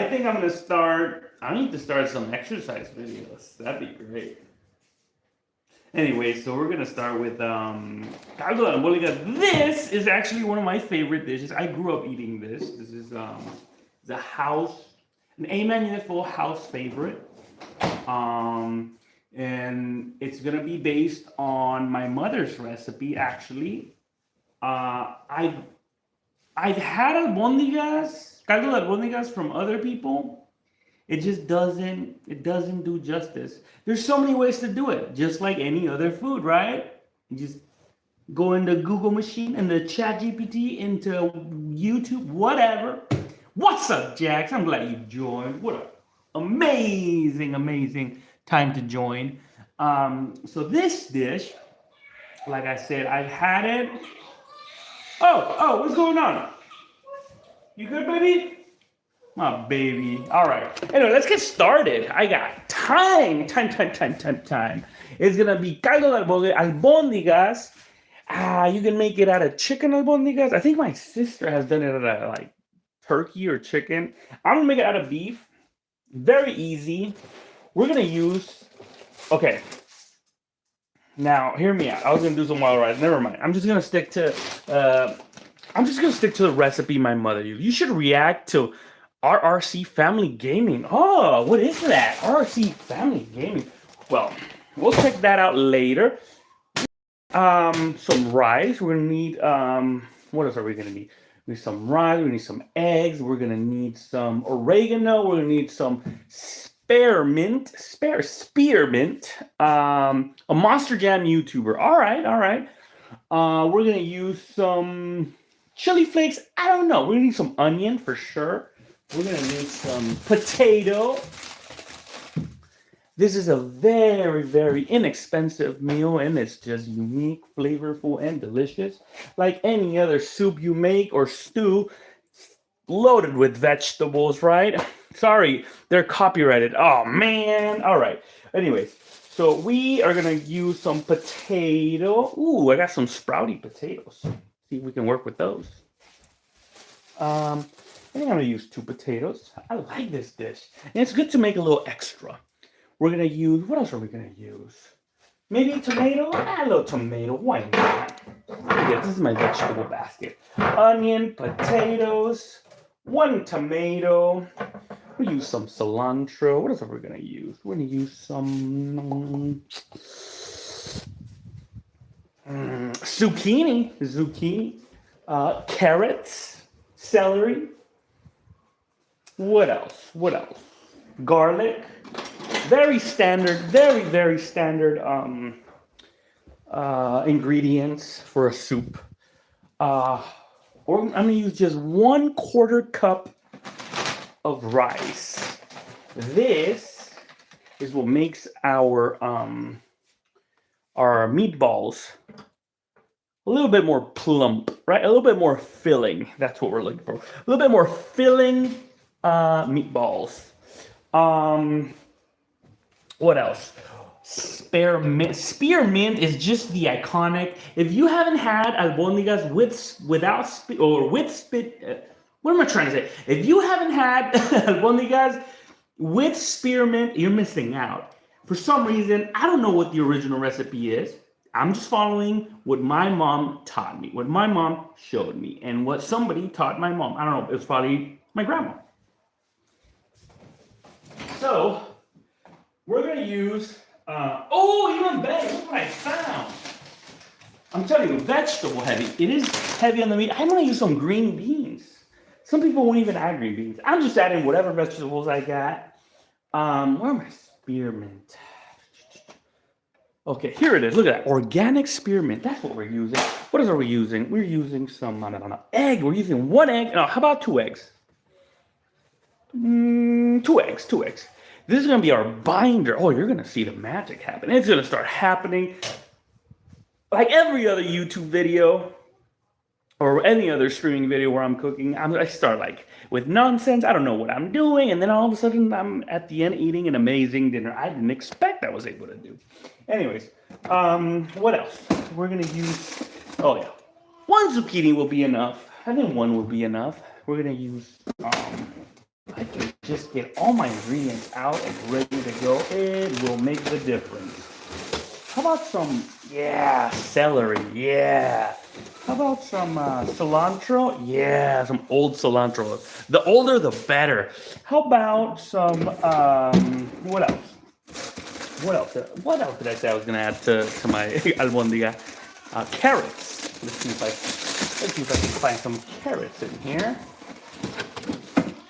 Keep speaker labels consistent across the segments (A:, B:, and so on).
A: I think I'm gonna start. I need to start some exercise videos. That'd be great. Anyway, so we're gonna start with caldo de albóndigas. This is actually one of my favorite dishes. I grew up eating this. This is the house, an A-Manuel house favorite. Um, and it's gonna be based on my mother's recipe. Actually, uh, I've I've had albondigas, caldo de albondigas from other people. It doesn't do justice. There's so many ways to do it, just like any other food, right? You just go in the Google machine and the Chat GPT into YouTube, whatever. What's up, Jax? I'm glad you joined. What an amazing time to join. So this dish, like I said, I've had it. Oh, what's going on? You good, baby? My baby. All right. Anyway, let's get started. I got time. It's gonna be caldo de albondigas. You can make it out of chicken albondigas. I think my sister has done it out of like turkey or chicken. I'm gonna make it out of beef. Very easy. We're gonna use. Okay. Now, hear me out. I was gonna do some wild rice. Never mind. I'm just gonna stick to. I'm just gonna stick to the recipe my mother used. You should react to RRC Family Gaming. Oh, what is that? RRC Family Gaming. Well, we'll check that out later. Some rice. We're gonna need what else are we gonna need? We need some rice, we need some eggs, we're gonna need some oregano, we're gonna need some spearmint, a Monster Jam YouTuber. All right. We're gonna use some chili flakes. I don't know. We're gonna need some onion for sure. We're gonna need some potato. This is a very inexpensive meal, and it's just unique, flavorful, and delicious. Like any other soup you make or stew, loaded with vegetables, right? Sorry, they're copyrighted. Oh man. All right. Anyways, so we are gonna use some potato. Ooh, I got some sprouty potatoes. See if we can work with those. I think I'm gonna use 2 potatoes. I like this dish, and it's good to make a little extra. We're gonna use, what else are we gonna use? Maybe a tomato? Add a little tomato, why not? Yeah, this is my vegetable basket. Onion, potatoes, 1 tomato. We use some cilantro. What else are we gonna use? We're gonna use some zucchini, carrots, celery. What else? Garlic. Very standard ingredients for a soup. I'm gonna use just 1/4 cup of rice. This is what makes our meatballs a little bit more plump, right? A little bit more filling. That's what we're looking for. A little bit more filling meatballs. What else? Spearmint. Spearmint is just the iconic. If you haven't had albondigas without what am I trying to say? If you haven't had albondigas with spearmint, you're missing out. For some reason, I don't know what the original recipe is. I'm just following what my mom taught me, what my mom showed me, and what somebody taught my mom. I don't know. It was probably my grandma. So we're gonna use. Even better. Look what I found. I'm telling you, vegetable heavy. It is heavy on the meat. I'm gonna use some green beans. Some people won't even add green beans. I'm just adding whatever vegetables I got. Where are my spearmint? Okay, here it is. Look at that. Organic spearmint. That's what we're using. What else are we using? We're using some egg. We're using 1 egg. No, how about 2 eggs? 2 eggs. This is going to be our binder. Oh, you're going to see the magic happen. It's going to start happening like every other YouTube video or any other streaming video where I'm cooking. I start like with nonsense. I don't know what I'm doing. And then all of a sudden I'm at the end eating an amazing dinner I didn't expect I was able to do. Anyways, what else? We're going to use, 1 zucchini will be enough. I think 1 will be enough. We're going to use, I can just get all my ingredients out and ready to go, it will make the difference. How about some, celery, How about some cilantro? Yeah, some old cilantro. The older, the better. How about some, what else? What else did I say I was going to add to my albondiga? Carrots. Let's see if I can find some carrots in here.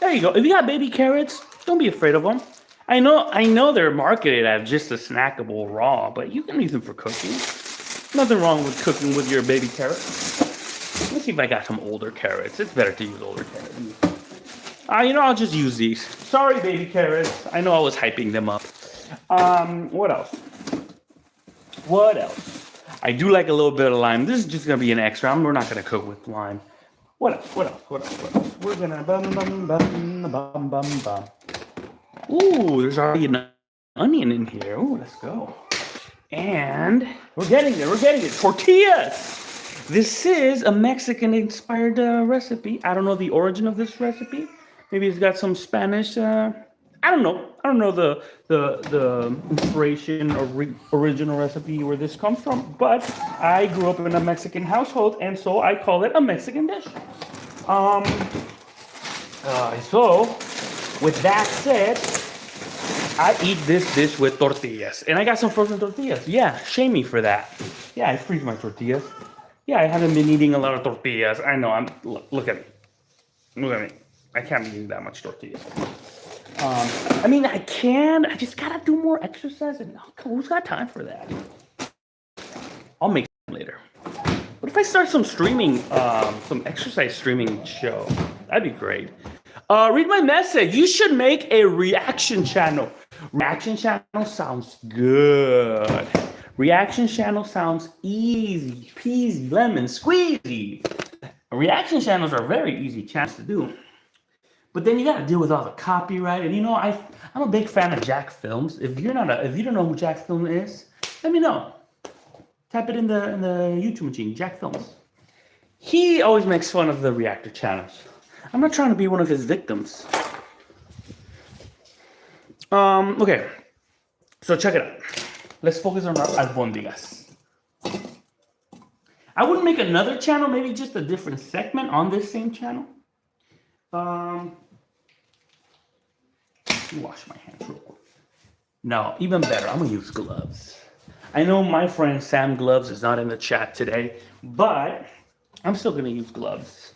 A: There you go. If you got baby carrots, don't be afraid of them. I know they're marketed as just a snackable raw, but you can use them for cooking. Nothing wrong with cooking with your baby carrots. Let's see if I got some older carrots. It's better to use older carrots. I'll just use these. Sorry, baby carrots. I know I was hyping them up. What else? I do like a little bit of lime. This is just gonna be an extra. We're not gonna cook with lime. What else? We're gonna bum. Ooh, there's already an onion in here. Ooh, let's go. And we're getting there. Tortillas. This is a Mexican-inspired recipe. I don't know the origin of this recipe. Maybe it's got some Spanish. I don't know. I don't know the inspiration or original recipe where this comes from. But I grew up in a Mexican household, and so I call it a Mexican dish. So, with that said, I eat this dish with tortillas. And I got some frozen tortillas. Yeah, shame me for that. Yeah, I freeze my tortillas. Yeah, I haven't been eating a lot of tortillas. I know, look at me. I can't be eating that much tortillas. I can. I just gotta do more exercise. And who's got time for that? I'll make it later. What if I start some streaming, some exercise streaming show? That'd be great. Read my message. You should make a reaction channel. Reaction channel sounds good. Reaction channel sounds easy peasy, lemon squeezy. Reaction channels are a very easy channels to do. But then you got to deal with all the copyright. And I'm a big fan of Jack Films. If you don't know who Jack Film is, let me know. Type it in the YouTube machine, Jack Films. He always makes fun of the reactor channels. I'm not trying to be one of his victims. Okay. So check it out. Let's focus on our albondigas. I wouldn't make another channel, maybe just a different segment on this same channel. Let me wash my hands real quick. No, even better, I'm gonna use gloves. I know my friend Sam Gloves is not in the chat today, but I'm still gonna use gloves.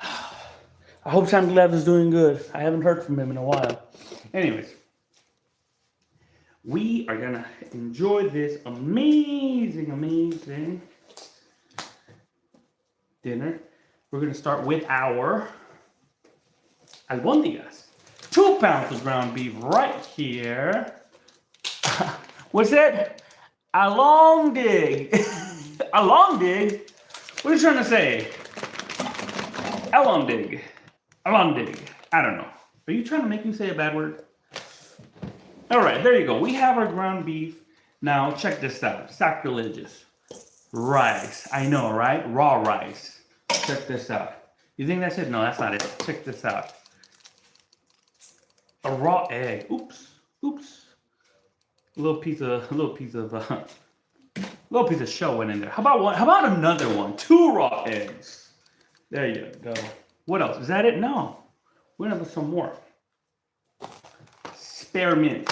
A: I hope Sam Gloves is doing good. I haven't heard from him in a while. Anyways, we are gonna enjoy this amazing dinner. We're gonna start with our albondigas. 2 pounds of ground beef right here. What's that? A long dig. A long dig? What are you trying to say? A long dig. A long dig. I don't know. Are you trying to make me say a bad word? All right, there you go. We have our ground beef. Now, check this out. Sacrilegious. Rice. I know, right? Raw rice. Check this out. You think that's it? No, that's not it. Check this out. A raw egg. Oops. A little piece of shell went in there. How about one? How about another one? 2 raw eggs. There you go. What else? Is that it? No. We're gonna have some more. Spearmint.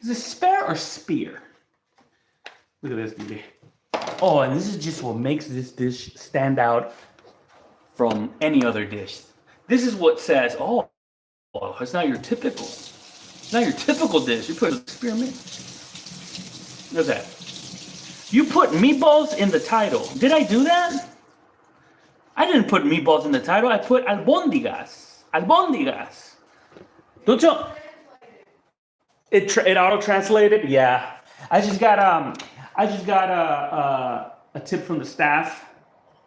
A: Is it spare or spear? Look at this beauty. Oh, and this is just what makes this dish stand out from any other dish. This is what says, oh, it's not your typical. It's not your typical dish. You put spearmint. Look at that. You put meatballs in the title. Did I do that? I didn't put meatballs in the title. I put albondigas. Albondigas. Don't you? It auto translated. Yeah. I just got a tip from the staff.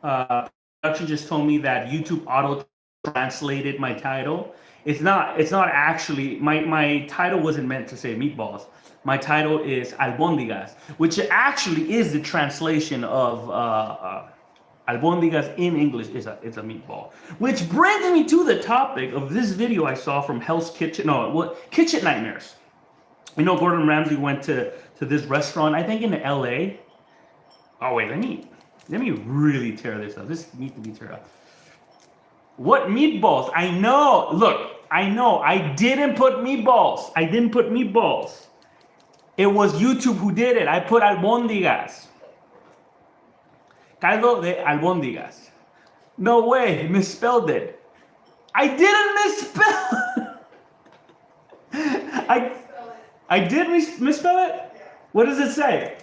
A: Production just told me that YouTube auto translated my title. It's not actually my title wasn't meant to say meatballs. My title is Albondigas, which actually is the translation of Albondigas in English is a meatball. Which brings me to the topic of this video I saw from Hell's Kitchen. No, what Kitchen Nightmares. You know, Gordon Ramsay went to this restaurant, I think in LA. Oh wait, let me really tear this up. This needs to be teared up. What meatballs? I know. Look, I know. I didn't put meatballs. It was YouTube who did it. I put albondigas. Caldo de albondigas. No way, misspelled it. I didn't misspell. I did misspell it? Yeah. What does it say?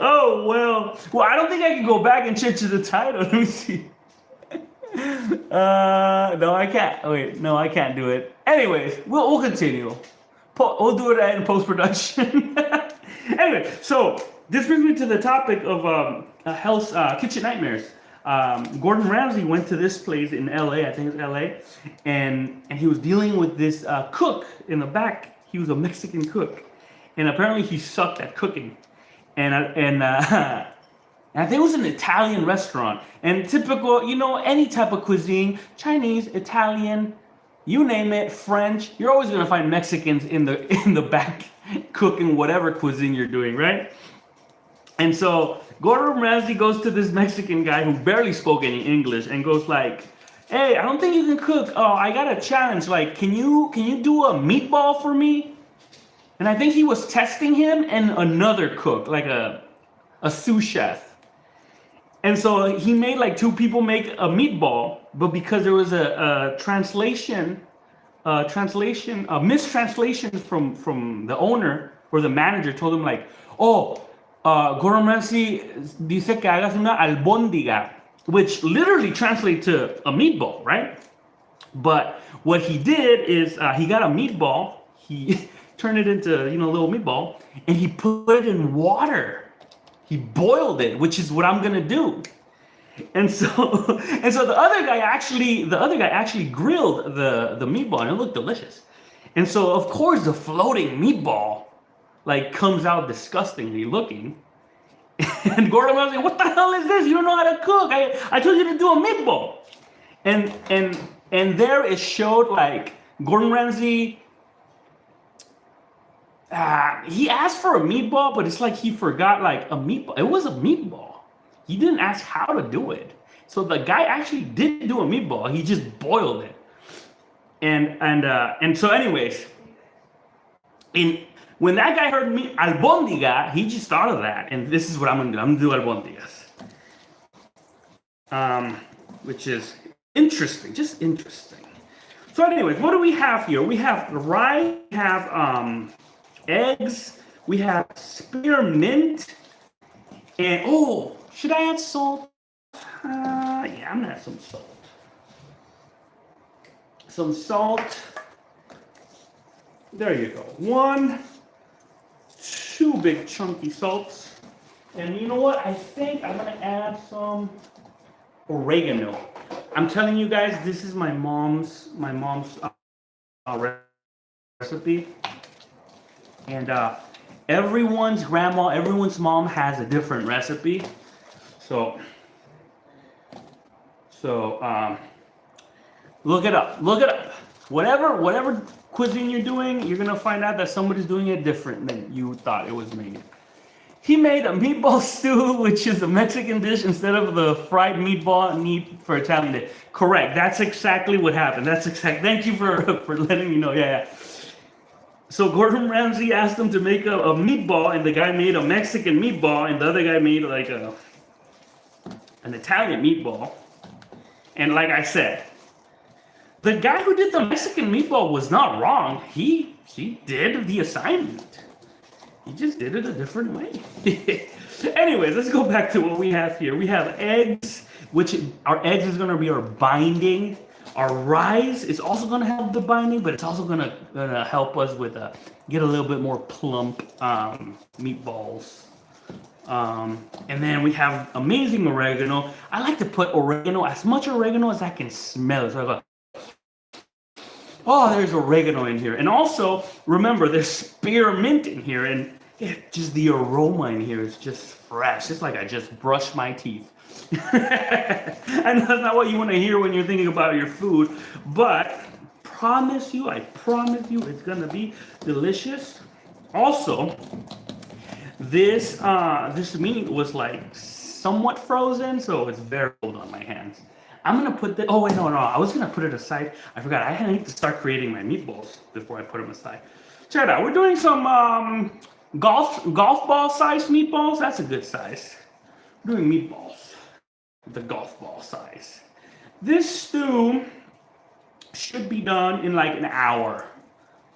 A: Oh, well, I don't think I can go back and change the title. Let me see. No, I can't. Wait, no, I can't do it. Anyways, we'll continue. We'll do it in post-production. Anyway, so this brings me to the topic of Hell's Kitchen Nightmares. Gordon Ramsay went to this place in LA, I think it's LA, and he was dealing with this cook in the back. He was a Mexican cook, and apparently he sucked at cooking. And I think it was an Italian restaurant. And typical, you know, any type of cuisine, Chinese, Italian, you name it, French, you're always gonna find Mexicans in the back cooking whatever cuisine you're doing, right? And so Gordon Ramsay goes to this Mexican guy who barely spoke any English and goes like, "Hey, I don't think you can cook. Oh, I got a challenge. Like, can you do a meatball for me?" And I think he was testing him and another cook, like a sous chef. And so he made like two people make a meatball, but because there was a mistranslation from the owner or the manager told him like, "Oh, Gordon Ramsay dice que hagas una albóndiga," which literally translates to a meatball, right? But what he did is he got a meatball, he turned it into, you know, a little meatball, and he put it in water. He boiled it, which is what I'm gonna do. And so the other guy actually grilled the meatball, and it looked delicious. And so of course the floating meatball like comes out disgustingly looking. And Gordon Ramsay, "What the hell is this? You don't know how to cook. I told you to do a meatball." And there it showed like Gordon Ramsay. He asked for a meatball, but it's like he forgot like a meatball. It was a meatball. He didn't ask how to do it. So the guy actually didn't do a meatball. He just boiled it. And so anyways, when that guy heard me albondiga, he just thought of that. And this is what I'm gonna do. I'm gonna do albondigas. Which is interesting, just interesting. So anyways, what do we have here? We have rice, we have eggs, we have spearmint, and oh, should I add salt? Yeah, I'm gonna add some salt. Some salt. There you go. 1, 2 big chunky salts. And you know what? I think I'm gonna add some oregano. I'm telling you guys, this is my mom's recipe. And everyone's grandma, everyone's mom has a different recipe. So look it up. Whatever cuisine you're doing, you're gonna find out that somebody's doing it different than you thought it was made. He made a meatball stew, which is a Mexican dish instead of the fried meatball need for Italian dish. Correct. That's exactly what happened. Thank you for letting me know. Yeah. So Gordon Ramsay asked him to make a meatball, and the guy made a Mexican meatball, and the other guy made like an Italian meatball. And like I said, the guy who did the Mexican meatball was not wrong. He did the assignment. He just did it a different way. Anyways, let's go back to what we have here. We have eggs, which our eggs is going to be our binding. Our rice is also going to help the binding, but it's also going to help us with get a little bit more plump meatballs. And then we have amazing oregano. I like to put oregano, as much oregano as I can smell. So I go, oh, there's oregano in here. And also, remember, there's spearmint in here. And Just the aroma in here is just fresh. It's like I just brushed my teeth. I know that's not what you want to hear when you're thinking about your food, but I promise you, it's gonna be delicious. Also, this meat was like somewhat frozen, so it's very cold on my hands. I'm gonna put the. Oh wait, no, I was gonna put it aside. I forgot. I need to start creating my meatballs before I put them aside. Check it out. We're doing some golf ball size meatballs. That's a good size. We're doing meatballs, the golf ball size. This stew should be done in like an hour.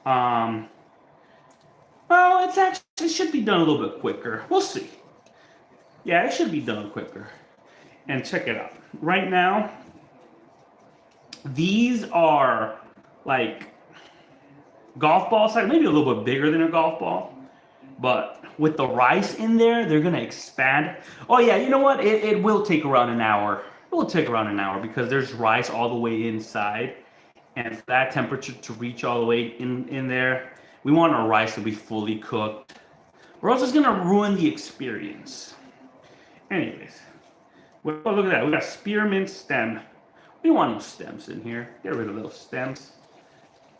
A: Well, it should be done a little bit quicker. We'll see. Yeah, it should be done quicker. And check it out. Right now, these are like golf ball size, maybe a little bit bigger than a golf ball. But with the rice in there, they're gonna expand. Oh yeah, you know what? It will take around an hour. It will take around an hour because there's rice all the way inside. And for that temperature to reach all the way in there, we want our rice to be fully cooked. Or else it's gonna ruin the experience. Anyways, well, look at that. We got spearmint stem. We don't want no stems in here. Get rid of those stems.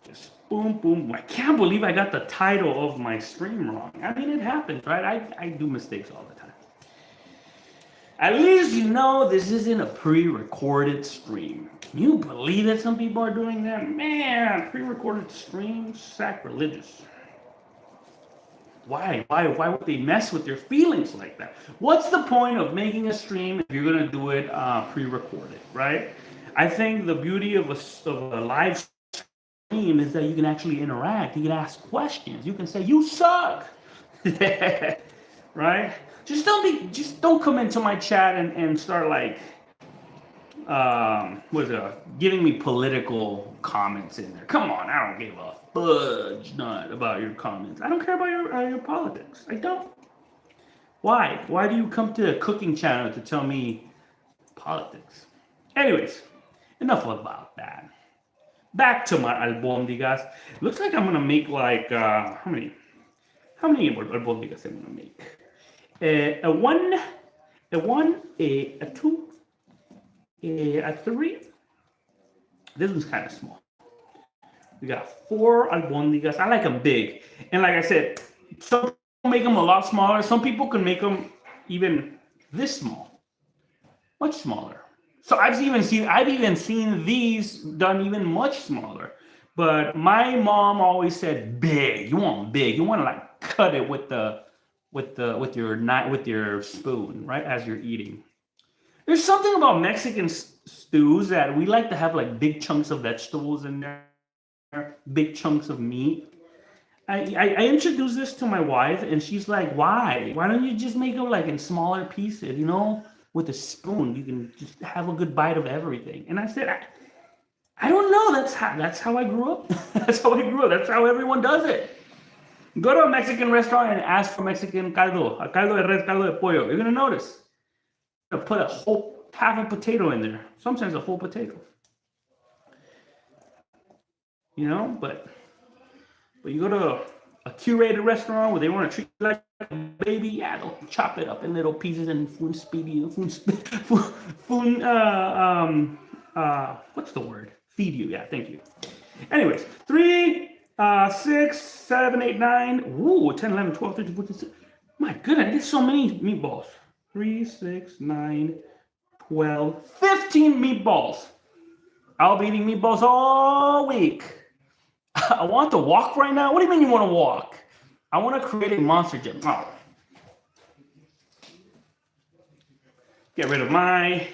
A: Just boom, boom. I can't believe I got the title of my stream wrong. I mean, it happens, right? I do mistakes all the time. At least you know this isn't a pre-recorded stream. Can you believe it? Some people are doing that? Man, pre-recorded streams, sacrilegious. Why would they mess with your feelings like that? What's the point of making a stream if you're gonna do it pre-recorded, right? I think the beauty of a live stream is that you can actually interact. You can ask questions. You can say, "You suck," right? Just don't come into my chat and start like giving me political comments in there. Come on, I don't give a fudge nut about your comments. I don't care about your politics. I don't. Why? Why do you come to a cooking channel to tell me politics? Anyways, enough about that. Back to my albondigas. Looks like I'm gonna make like how many albondigas I'm gonna make? A one, a two, a three. This one's kind of small. We got 4 albondigas. I like them big. And like I said, some people make them a lot smaller. Some people can make them even this small. Much smaller. So I've even seen these done even much smaller. But my mom always said big. You want big. You want to like cut it with your spoon, right, as you're eating. There's something about Mexican stews that we like to have like big chunks of vegetables in there, big chunks of meat. I introduced this to my wife, and she's like, "Why? Why don't you just make them like in smaller pieces? You know, with a spoon, you can just have a good bite of everything." And I said, "I don't know. That's how I grew up. That's how I grew up. That's how everyone does it. Go to a Mexican restaurant and ask for Mexican caldo, a caldo de res, caldo de pollo. You're gonna notice. You're gonna put half a potato in there. Sometimes a whole potato. You know, but you go to a curated restaurant where they want to treat you like a baby, yeah, they'll chop it up in little pieces and what's the word? Feed you, yeah, thank you. Anyways, 3, 6, 7, 8, 9, ooh, 10, 11, 12, 13, 14, 16. My goodness, I did so many meatballs. 3, 6, 9, 12, 15 meatballs. I'll be eating meatballs all week. I want to walk right now. What do you mean you want to walk? I want to create a monster gym. Oh. Get rid of I'm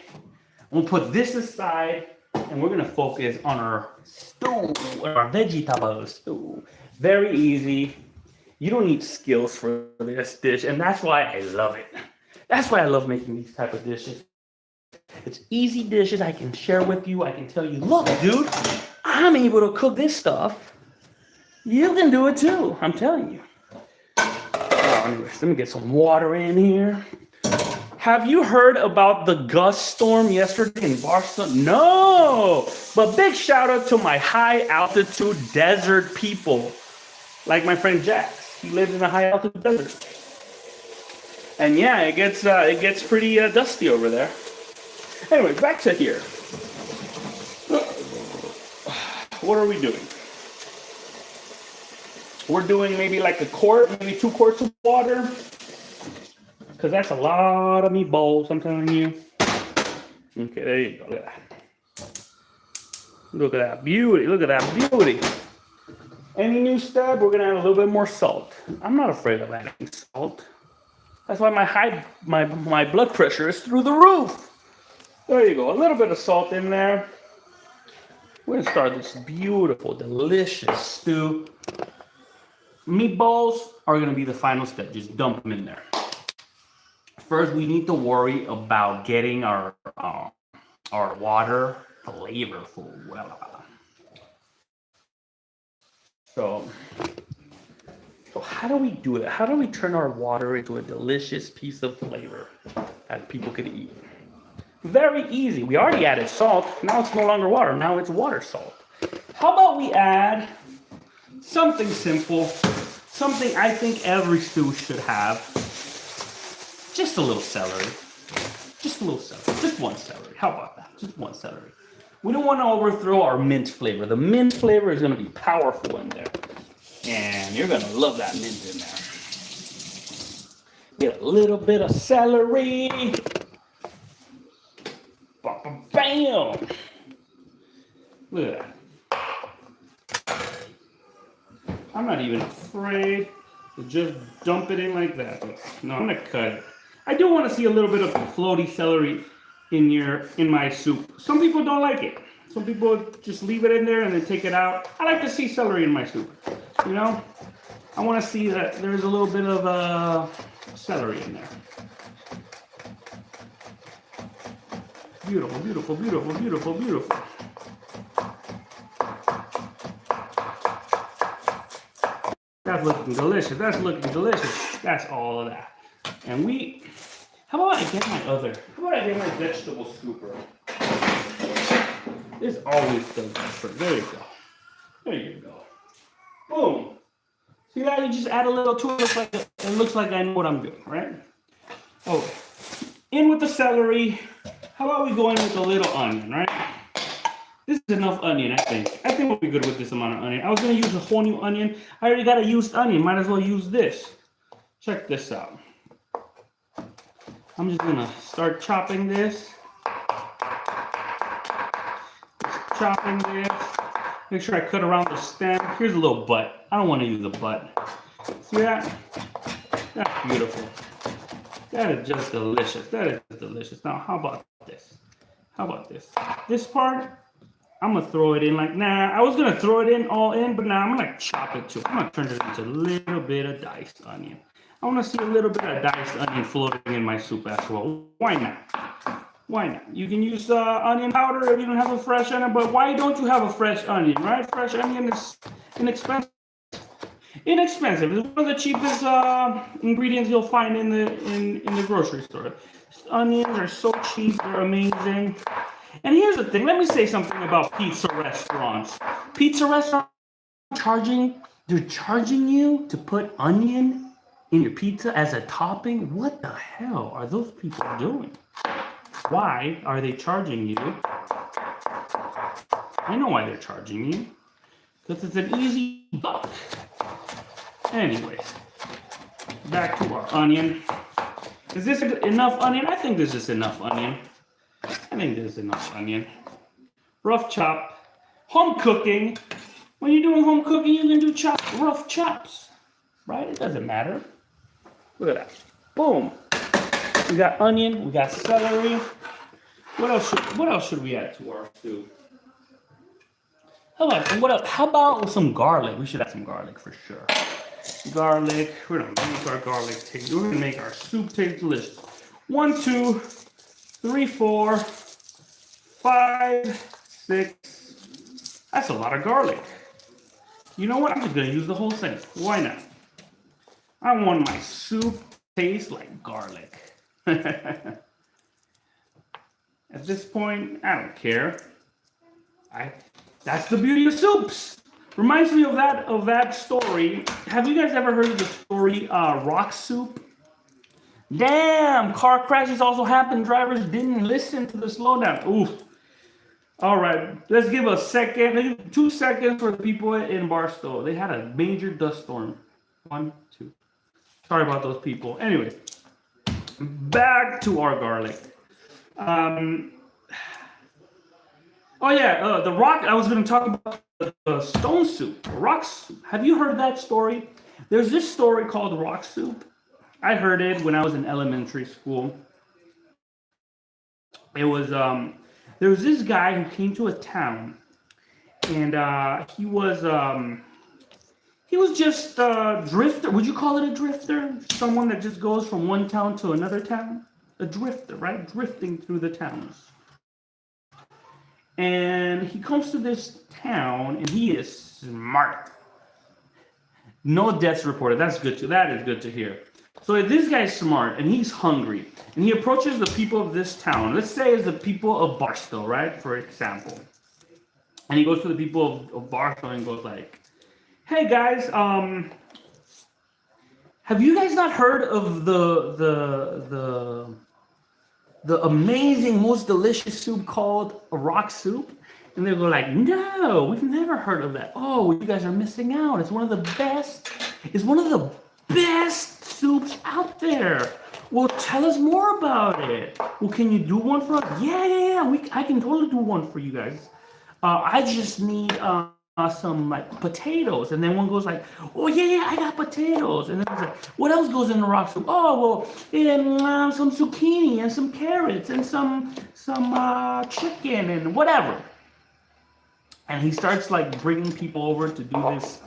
A: going to put this aside, and we're going to focus on our stew, our vegetable stew. Very easy. You don't need skills for this dish, and that's why I love it. That's why I love making these type of dishes. It's easy dishes I can share with you. I can tell you, look, dude, I'm able to cook this stuff. You can do it too. I'm telling you. Anyways, let me get some water in here. Have you heard about the gust storm yesterday in Barcelona? No! But big shout out to my high altitude desert people, like my friend Jax. He lives in a high altitude desert. And yeah, it gets pretty dusty over there. Anyway, back to here. What are we doing? We're doing maybe like a quart, maybe 2 quarts of water. Because that's a lot of meatballs, I'm telling you. Okay, there you go. Look at that. Look at that beauty. Look at that beauty. Any new step, we're gonna add a little bit more salt. I'm not afraid of adding salt. That's why my blood pressure is through the roof. There you go. A little bit of salt in there. We're gonna start this beautiful, delicious stew. Meatballs are gonna be the final step. Just dump them in there. First, we need to worry about getting our water flavorful. So how do we do it? How do we turn our water into a delicious piece of flavor that people could eat? Very easy. We already added salt. Now it's no longer water. Now it's water salt. How about we add something simple, something I think every stew should have. Just a little celery. Just a little celery. Just one celery. How about that? Just one celery. We don't want to overthrow our mint flavor. The mint flavor is going to be powerful in there. And you're going to love that mint in there. Get a little bit of celery. Bam! Look at that. I'm not even afraid to just dump it in like that. No, I'm going to cut it. I do want to see a little bit of floaty celery in my soup. Some people don't like it. Some people just leave it in there and then take it out. I like to see celery in my soup. You know, I want to see that there's a little bit of celery in there. Beautiful, beautiful, beautiful, beautiful, beautiful. That's looking delicious. That's looking delicious. That's all of that. And how about I get my vegetable scooper? This always does that first. There you go. There you go. Boom. See that? You just add a little to it. It looks like I know what I'm doing, right? Okay. In with the celery. How about we go in with a little onion, right? This is enough onion, I think. I think we'll be good with this amount of onion. I was going to use a whole new onion. I already got a used onion. Might as well use this. Check this out. I'm just going to start chopping this. Just chopping this. Make sure I cut around the stem. Here's a little butt. I don't want to use the butt. See that? That's beautiful. That is just delicious. That is delicious. Now, how about this? How about this? This part, I'm going to throw it in like, I was going to throw it in all in, but now I'm going to chop it too. I'm going to turn it into a little bit of diced onion. I want to see a little bit of diced onion floating in my soup as well. Why not? Why not? You can use onion powder if you don't have a fresh onion, but why don't you have a fresh onion, right? Fresh onion is inexpensive. Inexpensive. It's one of the cheapest ingredients you'll find in the grocery store. Onions are so cheap, they're amazing. And here's the thing, let me say something about pizza restaurants. Pizza restaurants they're charging you to put onion in your pizza as a topping? What the hell are those people doing? Why are they charging you? I know why they're charging you. Because it's an easy buck. Anyways, back to our onion. Is this enough onion? I think this is enough onion. I think this is enough onion. Rough chop. Home cooking. When you're doing home cooking, you can do rough chops. Right? It doesn't matter. Look at that. Boom. We got onion. We got celery. What else should we add to our stew? How about some garlic? We should add some garlic for sure. Garlic. We're gonna make our garlic taste. We're gonna make our soup taste delicious. 1, 2, 3, 4, 5, 6. That's a lot of garlic. You know what? I'm just gonna use the whole thing. Why not? I want my soup to taste like garlic. At this point, I don't care. That's the beauty of soups. Reminds me of that story. Have you guys ever heard of the story rock soup? Damn, car crashes also happen. Drivers didn't listen to the slowdown. Oof. All right, let's give a second, 2 seconds for the people in Barstow. They had a major dust storm. 1, 2. Sorry about those people. Anyway, back to our garlic. Oh yeah, the rock. I was going to talk about the stone soup, rock soup. Have you heard that story? There's this story called rock soup. I heard it when I was in elementary school. It was there was this guy who came to a town, and he was just a drifter. Would you call it a drifter? Someone that just goes from one town to another town? A drifter, right? Drifting through the towns. And he comes to this town, and he is smart. No deaths reported. That is good to hear. So this guy's smart, and he's hungry. And he approaches the people of this town. Let's say it's the people of Barstow, right? For example. And he goes to the people of Barstow and goes like, "Hey guys, have you guys not heard of the amazing, most delicious soup called a rock soup?" And they go like, "No, we've never heard of that." "Oh, you guys are missing out. It's one of the best. It's one of the best soups out there." "Well, tell us more about it." "Well, can you do one for us?" Yeah. I can totally do one for you guys. I just need some like potatoes." And then one goes like, "Oh yeah, I got potatoes." And then it's like, "What else goes in the rock soup?" "Oh well, some zucchini and some carrots and some chicken and whatever." And he starts like bringing people over to do this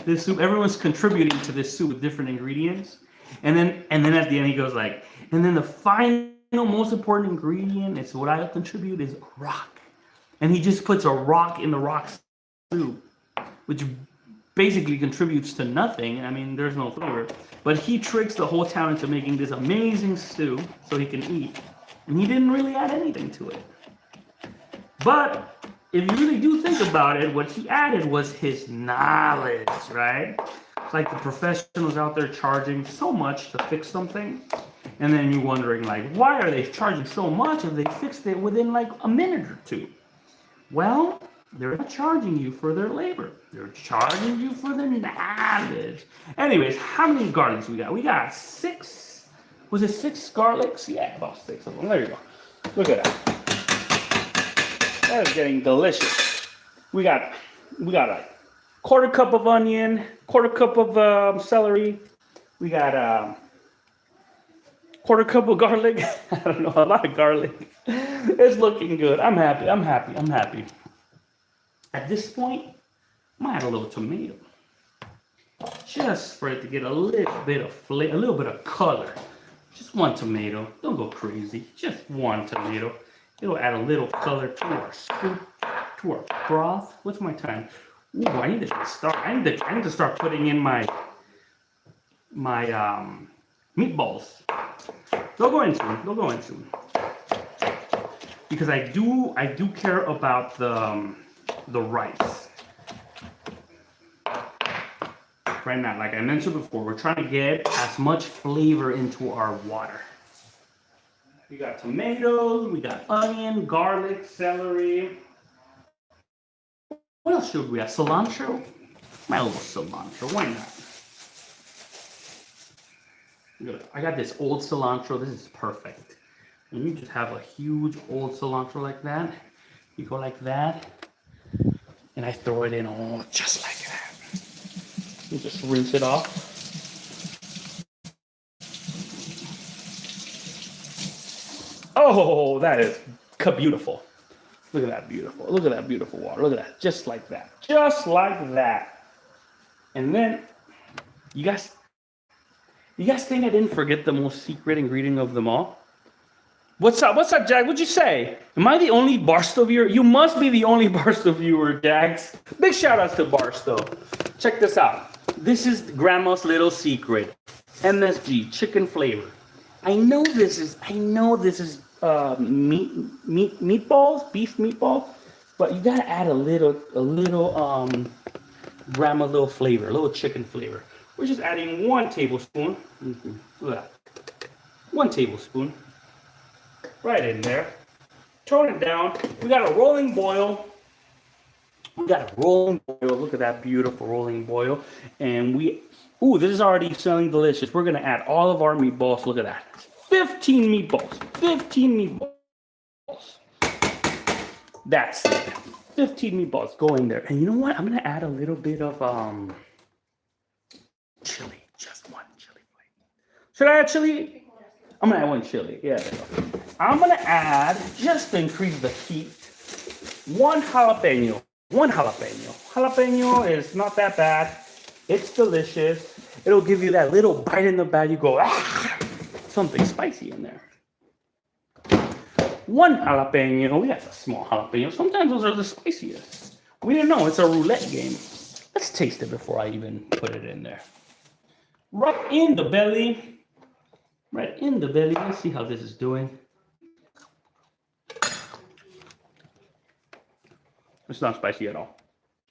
A: this soup. Everyone's contributing to this soup with different ingredients. And then at the end he goes like, "And then the final most important ingredient is what I contribute is rock." And he just puts a rock in the rock soup, which basically contributes to nothing. I mean, there's no flavor. But he tricks the whole town into making this amazing stew so he can eat. And he didn't really add anything to it. But if you really do think about it, what he added was his knowledge, right? It's like the professionals out there charging so much to fix something. And then you're wondering, like, why are they charging so much if they fixed it within like a minute or two? Well, they're not charging you for their labor. They're charging you for their knowledge. Anyways, how many garlics we got? We got 6. Was it 6 garlics? Yeah, about 6 of them. There you go. Look at that. That is getting delicious. We got like 1/4 cup of onion, 1/4 cup of celery. We got 1/4 cup of garlic. I don't know, a lot of garlic. It's looking good. I'm happy. At this point, I might add a little tomato. Just for it to get a little bit of flavor, a little bit of color. Just 1 tomato. Don't go crazy. Just 1 tomato. It'll add a little color to our soup, to our broth. What's my time? Ooh, I need to start. I need to start putting in my meatballs. They'll go in soon. Because I do care about the rice. Right now, like I mentioned before, we're trying to get as much flavor into our water. We got tomatoes, we got onion, garlic, celery. What else should we have? Cilantro? My little cilantro, why not? I got this old cilantro. This is perfect. And you just have a huge old cilantro like that. You go like that. And I throw it in all just like that. You just rinse it off. Oh, that is beautiful. Look at that beautiful. Look at that beautiful water. Look at that. Just like that. Just like that. And then, you guys think I didn't forget the most secret ingredient of them all? What's up, Jack? What'd you say? Am I the only Barstow viewer? You must be the only Barstow viewer, Jax. Big shout outs to Barstow. Check this out. This is Grandma's little secret. MSG, chicken flavor. I know this is meatballs, beef meatballs, But you gotta add a little gram a little flavor, a little chicken flavor. We're just adding 1 tablespoon. Look at that. 1 tablespoon. Right in there. Tone it down. We got a rolling boil. We got a rolling boil. Look at that beautiful rolling boil. And ooh, this is already smelling delicious. We're gonna add all of our meatballs. Look at that. 15 meatballs. 15 meatballs. That's it. 15 meatballs go in there. And you know what? I'm gonna add a little bit of chili. Just 1 chili flake. Should I add chili? I'm gonna add 1 chili. Yeah, there you go. I'm gonna add, just to increase the heat, 1 jalapeno. 1 jalapeno. Jalapeno is not that bad. It's delicious. It'll give you that little bite in the bag. You go, ah, something spicy in there. 1 jalapeno. We have a small jalapeno. Sometimes those are the spiciest. We didn't know. It's a roulette game. Let's taste it before I even put it in there. Right in the belly. Right in the belly. Let's see how this is doing. It's not spicy at all.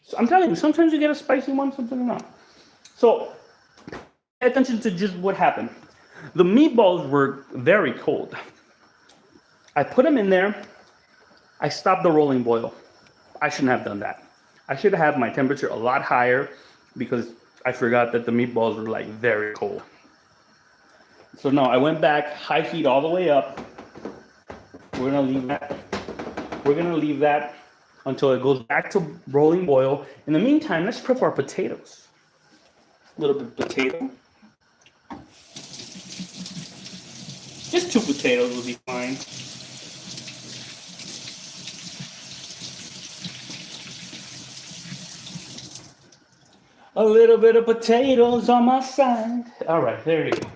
A: So I'm telling you, sometimes you get a spicy one, sometimes not. So pay attention to just what happened. The meatballs were very cold. I put them in there. I stopped the rolling boil. I shouldn't have done that. I should have my temperature a lot higher because I forgot that the meatballs were like very cold. So no, I went back, high heat all the way up. We're gonna leave that. We're gonna leave that until it goes back to rolling boil. In the meantime, let's prep our potatoes. A little bit of potato. Just 2 potatoes will be fine. A little bit of potatoes on my side. All right, there you go.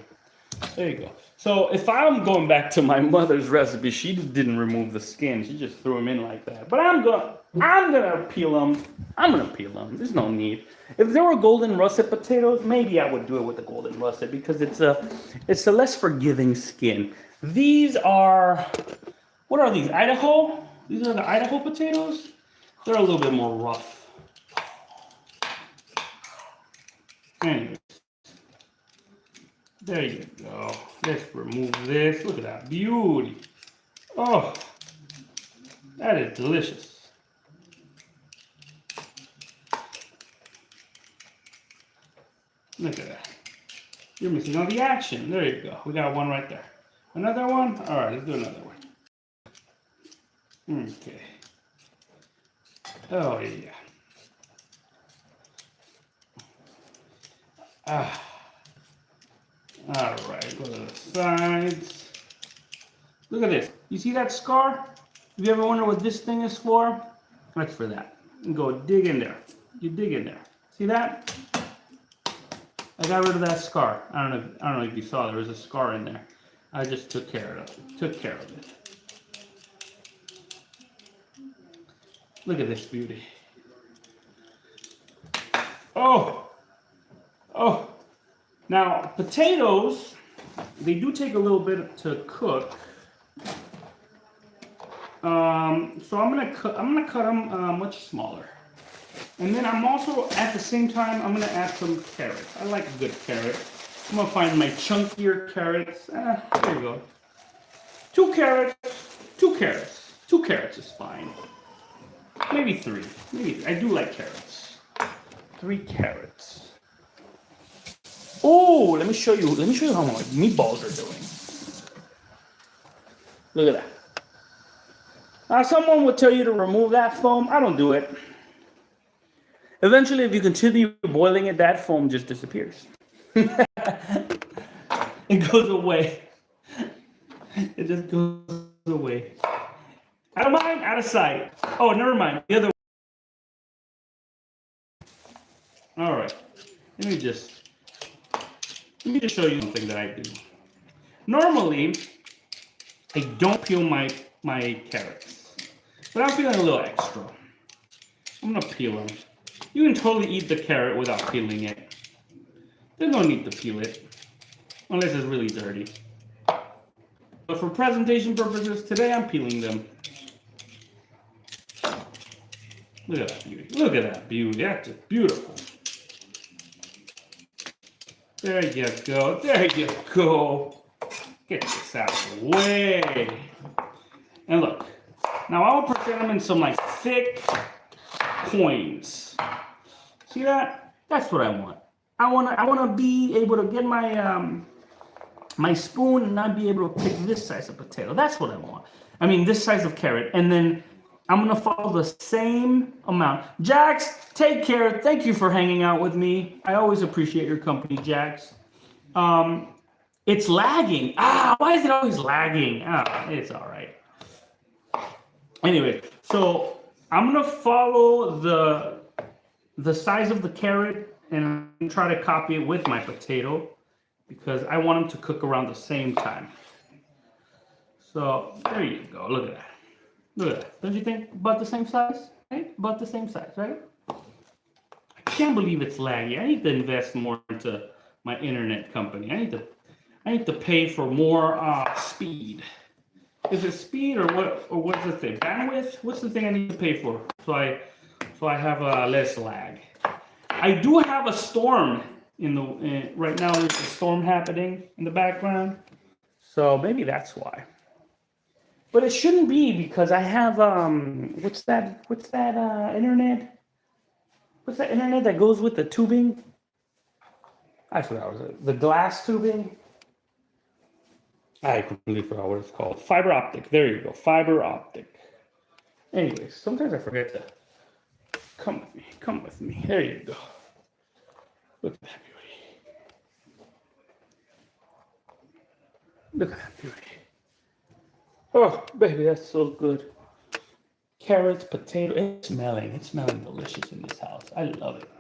A: There you go. So if I'm going back to my mother's recipe, she didn't remove the skin. She just threw them in like that. But I'm gonna peel them. I'm gonna peel them. There's no need. If there were golden russet potatoes, maybe I would do it with the golden russet because it's a less forgiving skin. These are, what are these? Idaho? These are the Idaho potatoes. They're a little bit more rough. Anyways, there you go. Let's remove this. Look at that beauty. Oh, that is delicious. Look at that. You're missing all the action. There you go. We got one right there. Another one? All right, let's do another one. Okay. Oh, yeah. All right, go to the sides. Look at this. You see that scar? Have you ever wondered what this thing is for? That's for that. And go dig in there. You dig in there. See that? I got rid of that scar. I don't know if you saw there was a scar in there. I just took care of it. Look at this beauty. Oh. Now, potatoes, they do take a little bit to cook. So I'm gonna cut them much smaller. And then I'm also, at the same time, I'm gonna add some carrots. I like a good carrot. I'm gonna find my chunkier carrots. There you go. 2 carrots. 2 carrots is fine. Maybe 3. Maybe I do like carrots. 3 carrots. Oh, let me show you how my meatballs are doing. Look at that. Now, someone would tell you to remove that foam. I don't do it. Eventually, if you continue boiling it, that foam just disappears. It goes away. It just goes away. Out of mind, out of sight. Oh, never mind. The other way. All right. Let me just show you something that I do. Normally, I don't peel my carrots, but I'm feeling a little extra. I'm gonna peel them. You can totally eat the carrot without peeling it. There's no need to peel it, unless it's really dirty. But for presentation purposes, today I'm peeling them. Look at that beauty. Look at that beauty. That's just beautiful. There you go. There you go. Get this out of the way. And look. Now I'll present them in some like thick coins. See that? That's what I want. I wanna be able to get my my spoon and not be able to pick this size of potato. That's what I want. I mean this size of carrot. And then I'm gonna follow the same amount. Jax, take care. Thank you for hanging out with me. I always appreciate your company, Jax. It's lagging. Why is it always lagging? It's all right. Anyway, so I'm gonna follow the size of the carrot and try to copy it with my potato because I want them to cook around the same time. So there you go. Look at that. Look at that. Don't you think about the same size? Right? About the same size, right? I can't believe it's laggy. I need to invest more into my internet company. I need to pay for more speed. Is it speed or what? Or what's the thing? Bandwidth? What's the thing I need to pay for? So I have less lag. I do have a storm right now. There's a storm happening in the background, so maybe that's why. But it shouldn't be because I have what's that internet? What's that internet that goes with the tubing? I forgot what it was. The glass tubing. I completely forgot what it's called. Fiber optic. There you go. Fiber optic. Anyways, sometimes I forget to. Come with me. Come with me. There you go. Look at that beauty. Look at that beauty. Oh, baby, that's so good. Carrots, potato. It's smelling delicious in this house. I love it.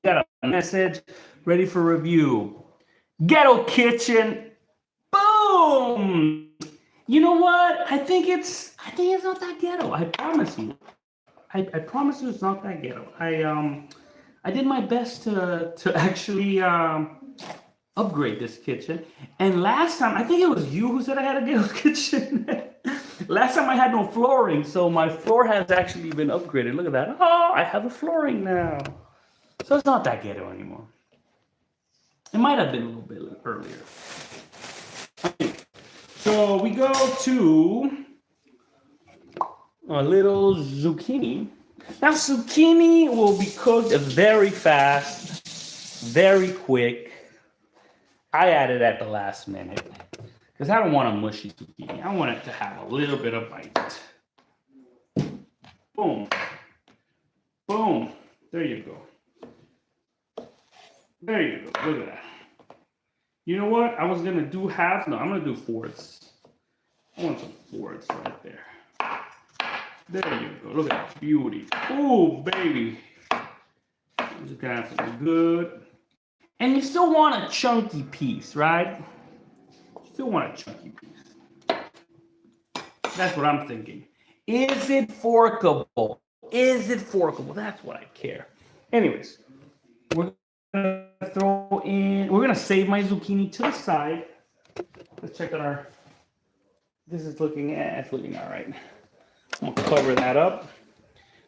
A: Got a message ready for review. Ghetto Kitchen. Boom! You know what? I think it's not that ghetto. I promise you. I promise you it's not that ghetto. I did my best to actually upgrade this kitchen. And last time, I think it was you who said I had a ghetto kitchen. Last time I had no flooring, so my floor has actually been upgraded. Look at that. Oh, I have a flooring now. So it's not that ghetto anymore. It might have been a little bit earlier. So we go to a little zucchini. Now zucchini will be cooked very fast, very quick. I added at the last minute because I don't want a mushy zucchini. I want it to have a little bit of bite. Boom. Boom. There you go. There you go. Look at that. You know what? I was going to do half. No, I'm going to do fourths. I want some fourths right there. There you go. Look at that beauty. Oh, baby. I'm just going to have something good. And you still want a chunky piece, right? You still want a chunky piece. That's what I'm thinking. Is it forkable? Is it forkable? That's what I care. Anyways, we're going to throw in, we're going to save my zucchini to the side. Let's check on our, this is looking, it's looking all right. I'm going to cover that up.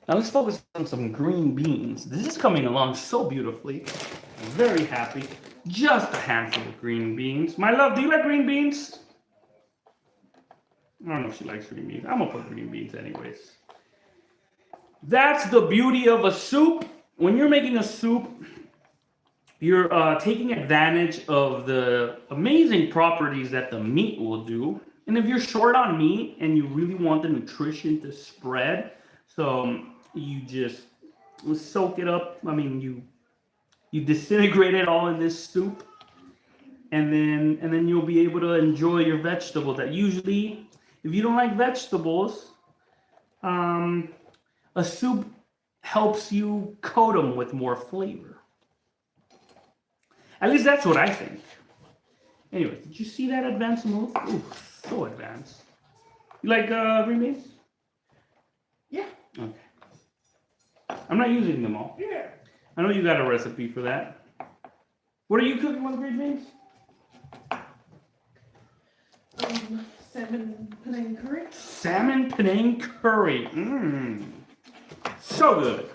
A: Now let's focus on some green beans. This is coming along so beautifully. I'm very happy. Just a handful of green beans. My love, do you like green beans? I don't know if she likes green beans. I'm going to put green beans anyways. That's the beauty of a soup. When you're making a soup, you're taking advantage of the amazing properties that the meat will do. And if you're short on meat and you really want the nutrition to spread, so you just soak it up. I mean, you disintegrate it all in this soup, and then you'll be able to enjoy your vegetables. That usually, if you don't like vegetables, a soup helps you coat them with more flavor. At least that's what I think. Anyway, did you see that advanced move? Ooh, so advanced. You like green beans?
B: Yeah.
A: Okay. I'm not using them all.
B: Yeah.
A: I know you got a recipe for that. What are you cooking with green beans?
B: Salmon penang curry.
A: Salmon penang curry. So good.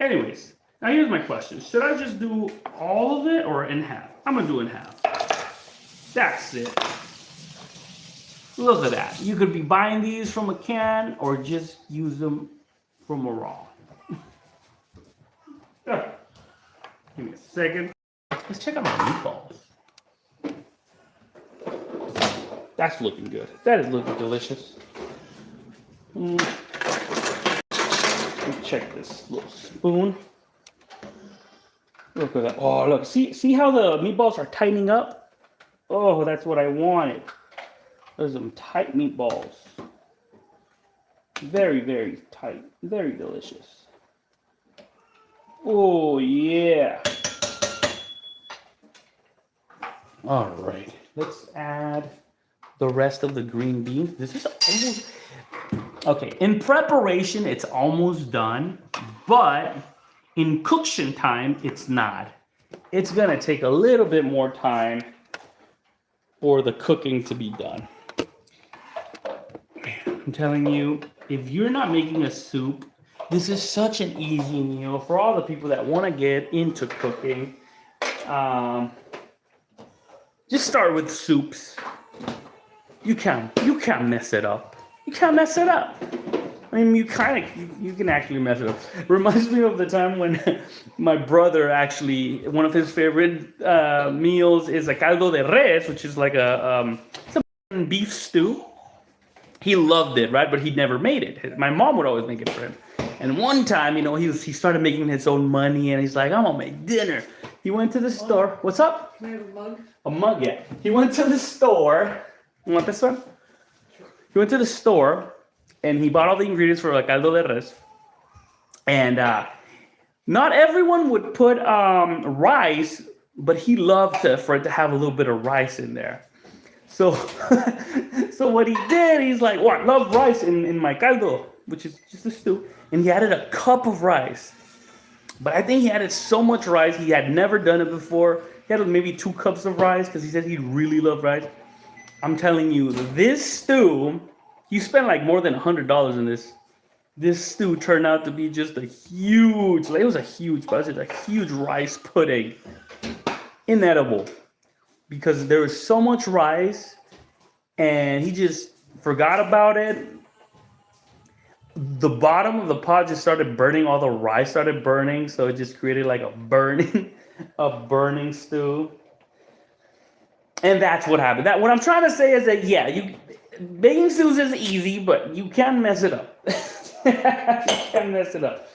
A: Anyways, now here's my question. Should I just do all of it or in half? I'm going to do in half. That's it. Look at that. You could be buying these from a can or just use them from a raw. Give me a second. Let's check out my meatballs. That's looking good. That is looking delicious. Let me check this little spoon. Look at that. Oh, look. See how the meatballs are tightening up? Oh, that's what I wanted. Those are some tight meatballs. Very, very tight. Very delicious. Oh, yeah. All right. Let's add the rest of the green beans. This is almost... Okay, in preparation, it's almost done. But in cooktion time, it's not. It's going to take a little bit more time for the cooking to be done. I'm telling you, if you're not making a soup, this is such an easy meal for all the people that want to get into cooking. Just start with soups. You can't mess it up. You can't mess it up. I mean, you can actually mess it up. It reminds me of the time when my brother actually, one of his favorite meals is a caldo de res, which is like it's a beef stew. He loved it, right? But he never made it. My mom would always make it for him. And one time, he started making his own money, and he's like, I'm gonna make dinner. He went to the store. What's up?
B: Can I have a mug?
A: A mug, yeah. He went to the store. You want this one? He went to the store, and he bought all the ingredients for like caldo de res. And not everyone would put rice, but he loved for it to have a little bit of rice in there. So, so what he did, he's like, "Well, I love rice in my caldo, which is just a stew." And he added a cup of rice. But I think he added so much rice, he had never done it before. He had maybe 2 cups of rice because he said he really loved rice. I'm telling you, this stew, you spent like more than $100 in this. This stew turned out to be just a huge, it was a huge budget, a huge rice pudding. Inedible. Because there was so much rice, and he just forgot about it. The bottom of the pot just started burning. All the rice started burning, so it just created like a burning stew. And that's what happened. What I'm trying to say is that baking stews is easy, but you can mess it up. You can mess it up.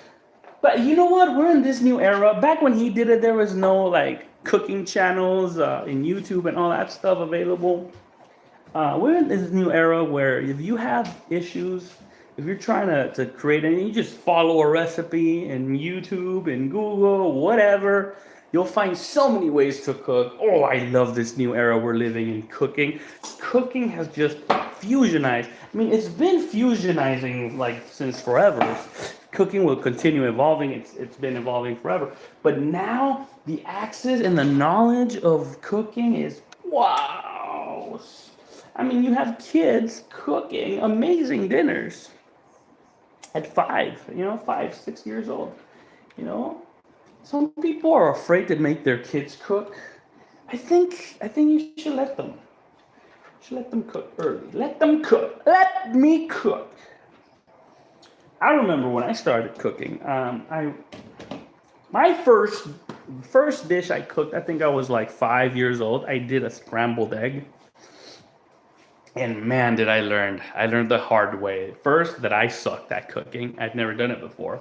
A: But you know what? We're in this new era. Back when he did it, there was no like cooking channels in YouTube and all that stuff available. We're in this new era where if you have issues, if you're trying to create anything, you just follow a recipe in YouTube and Google, whatever. You'll find so many ways to cook. Oh, I love this new era we're living in cooking. Cooking has just fusionized. I mean, it's been fusionizing like since forever. Cooking will continue evolving. It's been evolving forever. But now the access and the knowledge of cooking is wow. I mean, you have kids cooking amazing dinners at 5, 6 years old. Some people are afraid to make their kids cook. I think you should let them. You should let them cook early. Let them cook. Let me cook. I remember when I started cooking. My first dish I cooked, I think I was like 5 years old. I did a scrambled egg. And man, did I learn. I learned the hard way. First, that I sucked at cooking. I'd never done it before.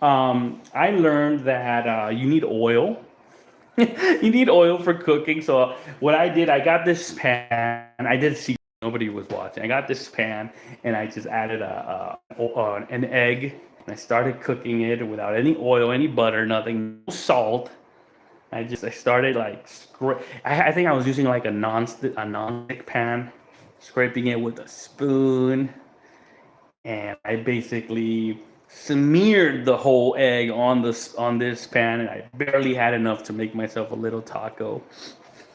A: I learned that you need oil. You need oil for cooking. So what I did, I got this pan. I did see nobody was watching. I got this pan and I just added an egg. And I started cooking it without any oil, any butter, nothing, no salt. I started like I think I was using like a non-stick pan, scraping it with a spoon, and I basically smeared the whole egg on this pan, and I barely had enough to make myself a little taco.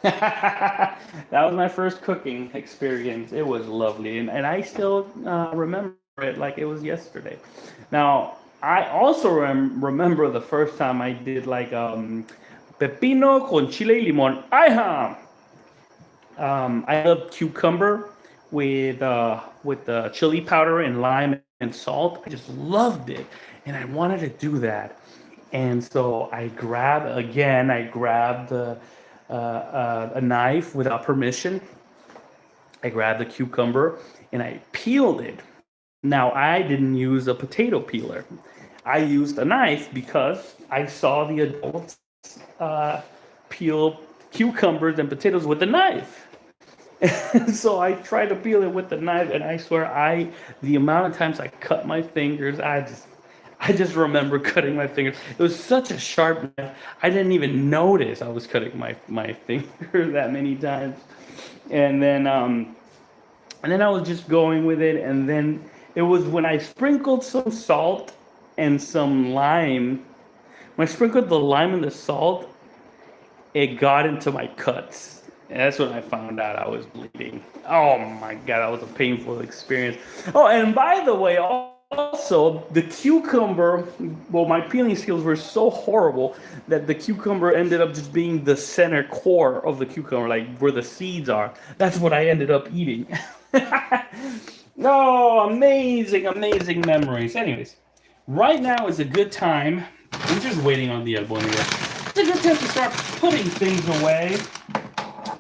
A: That was my first cooking experience. It was lovely, and I still remember it like it was yesterday. Now, I also remember the first time I did like pepino con chile y limon. I love cucumber with the chili powder and lime and salt. I just loved it, and I wanted to do that. And so I grabbed a knife without permission. I grabbed the cucumber and I peeled it. Now, I didn't use a potato peeler. I used a knife because I saw the adults peel cucumbers and potatoes with a knife. And so I tried to peel it with the knife, and I swear, the amount of times I cut my fingers, I just remember cutting my fingers. It was such a sharp knife. I didn't even notice I was cutting my finger that many times. And then I was just going with it, and then it was when I sprinkled some salt and some lime. When I sprinkled the lime and the salt, it got into my cuts. And that's when I found out I was bleeding. Oh my God, that was a painful experience. Oh, and by the way, also the cucumber, well, my peeling skills were so horrible that the cucumber ended up just being the center core of the cucumber, like where the seeds are. That's what I ended up eating. Oh, amazing, amazing memories. Anyways, right now is a good time. I'm just waiting on the Albondigas. It's a good time to start putting things away,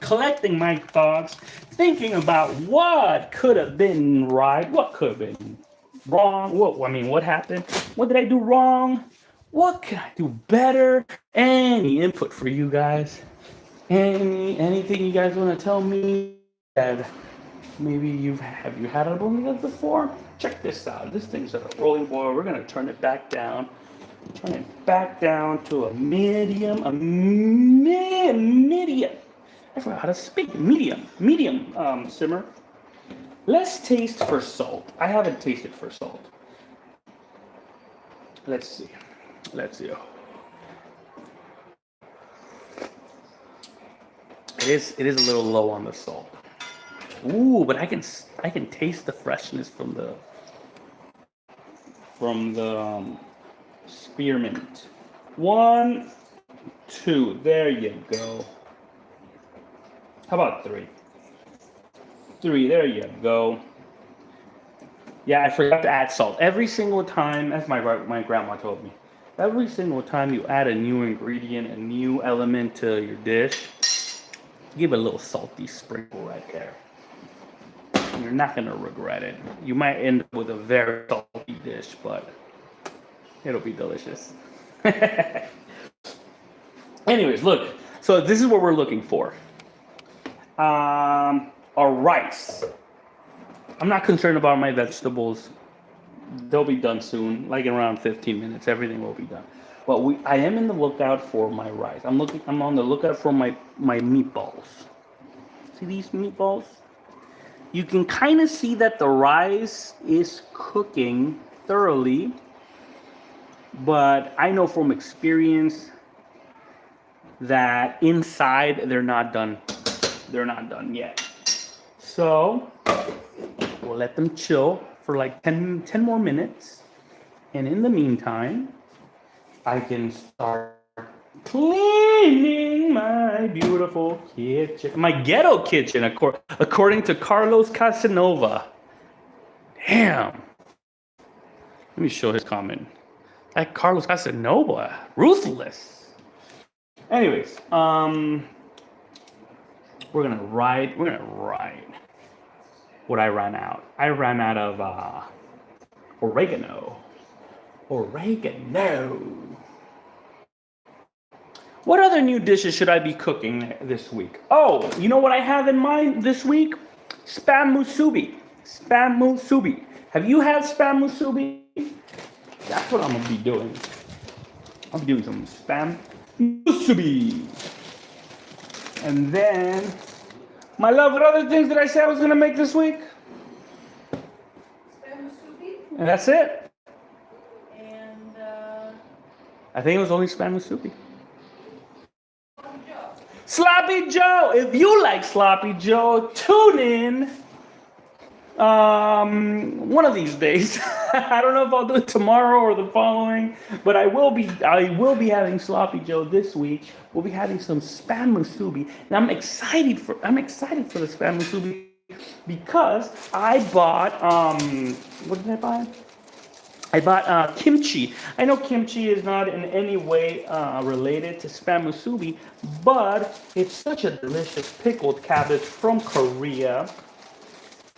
A: collecting my thoughts, thinking about what could have been right, what could have been wrong, what happened, what did I do wrong, what can I do better, any input for you guys, anything you guys want to tell me that maybe have you had Albondigas before? Check this out. This thing's at a rolling boil. We're gonna turn it back down. Turn it back down to a medium, medium. I forgot how to speak. Medium simmer. Let's taste for salt. I haven't tasted for salt. Let's see. It is a little low on the salt. Ooh, but I can taste the freshness from the spearmint. 1, 2. There you go. How about 3? 3. There you go. Yeah, I forgot to add salt. Every single time, as my grandma told me, every single time you add a new ingredient, a new element to your dish, give it a little salty sprinkle right there. You're not going to regret it. You might end up with a very salty dish, but it'll be delicious. Anyways, look. So this is what we're looking for. A rice. I'm not concerned about my vegetables. They'll be done soon, like in around 15 minutes. Everything will be done. But I am in the lookout for my rice. I'm on the lookout for my meatballs. See these meatballs? You can kind of see that the rice is cooking thoroughly, but I know from experience that inside they're not done. They're not done yet. So we'll let them chill for like 10 more minutes. And in the meantime, I can start cleaning my beautiful kitchen. My ghetto kitchen, according to Carlos Casanova. Damn. Let me show his comment. That Carlos Casanova, ruthless. Anyways, we're gonna write what I ran out. I ran out of oregano. What other new dishes should I be cooking this week? Oh, you know what I have in mind this week? Spam musubi. Have you had spam musubi? That's what I'm gonna be doing. I'll be doing some spam musubi. And then, my love, what other things did I say I was gonna make this week?
C: Spam musubi.
A: And that's it.
C: And
A: I think it was only spam musubi. Sloppy Joe. If you like Sloppy Joe, tune in one of these days. I don't know if I'll do it tomorrow or the following, but I will be having sloppy Joe this week. We'll be having some spam musubi, and I'm excited for the spam musubi because I bought what did I buy? I bought kimchi. I know kimchi is not in any way related to spam musubi, but it's such a delicious pickled cabbage from Korea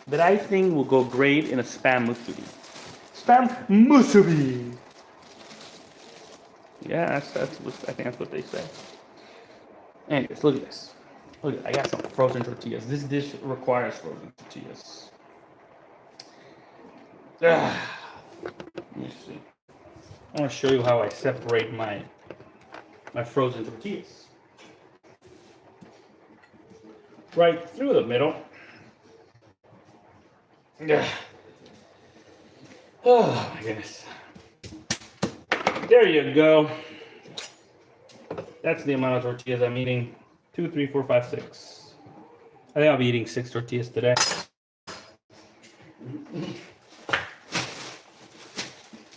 A: that I think will go great in a spam musubi. Spam musubi. Yeah, that's what, I think that's what they say. Anyways, look at this. Look, I got some frozen tortillas. This dish requires frozen tortillas. Let me see. I want to show you how I separate my frozen tortillas. Right through the middle. Oh my goodness. There you go. That's the amount of tortillas I'm eating. 2, 3, 4, 5, 6. I think I'll be eating 6 tortillas today.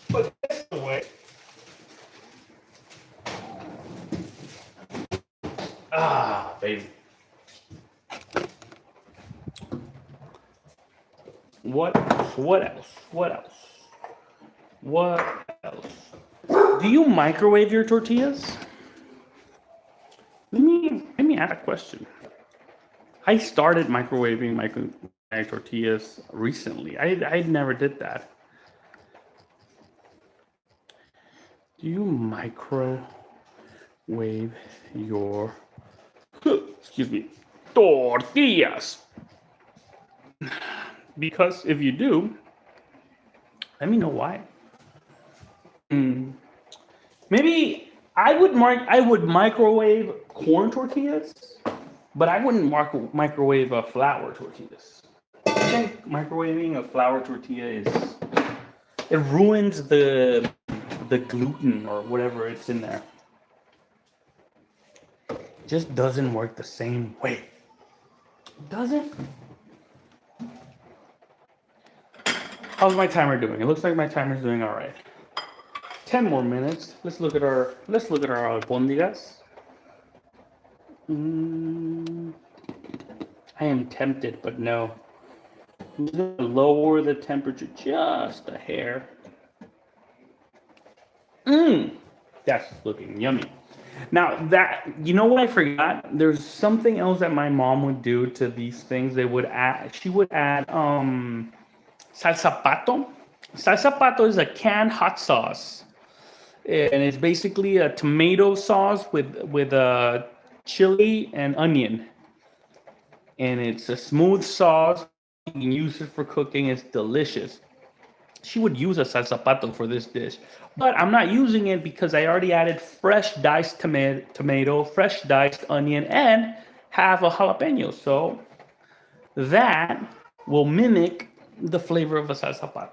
A: Put this away. Ah, baby. What else? What else? What else? What else? Do you microwave your tortillas? Let me ask a question. I started microwaving my tortillas recently. I never did that. Do you microwave your tortillas? Because if you do, let me know why. Maybe I would microwave corn tortillas, but I wouldn't microwave flour tortillas. I think microwaving a flour tortilla it ruins the gluten or whatever it's in there. It just doesn't work the same way. Does it? How's my timer doing? It looks like my timer's doing all right. 10 more minutes. Let's look at our albondigas. I am tempted, but no. I'm gonna lower the temperature just a hair. That's looking yummy. Now you know what I forgot? There's something else that my mom would do to these things. She would add salsa pato. Salsa pato is a canned hot sauce. And it's basically a tomato sauce with chili and onion. And it's a smooth sauce. You can use it for cooking. It's delicious. She would use a salsa pato for this dish. But I'm not using it because I already added fresh diced tomato, fresh diced onion, and half a jalapeno. So that will mimic the flavor of a salsa pato.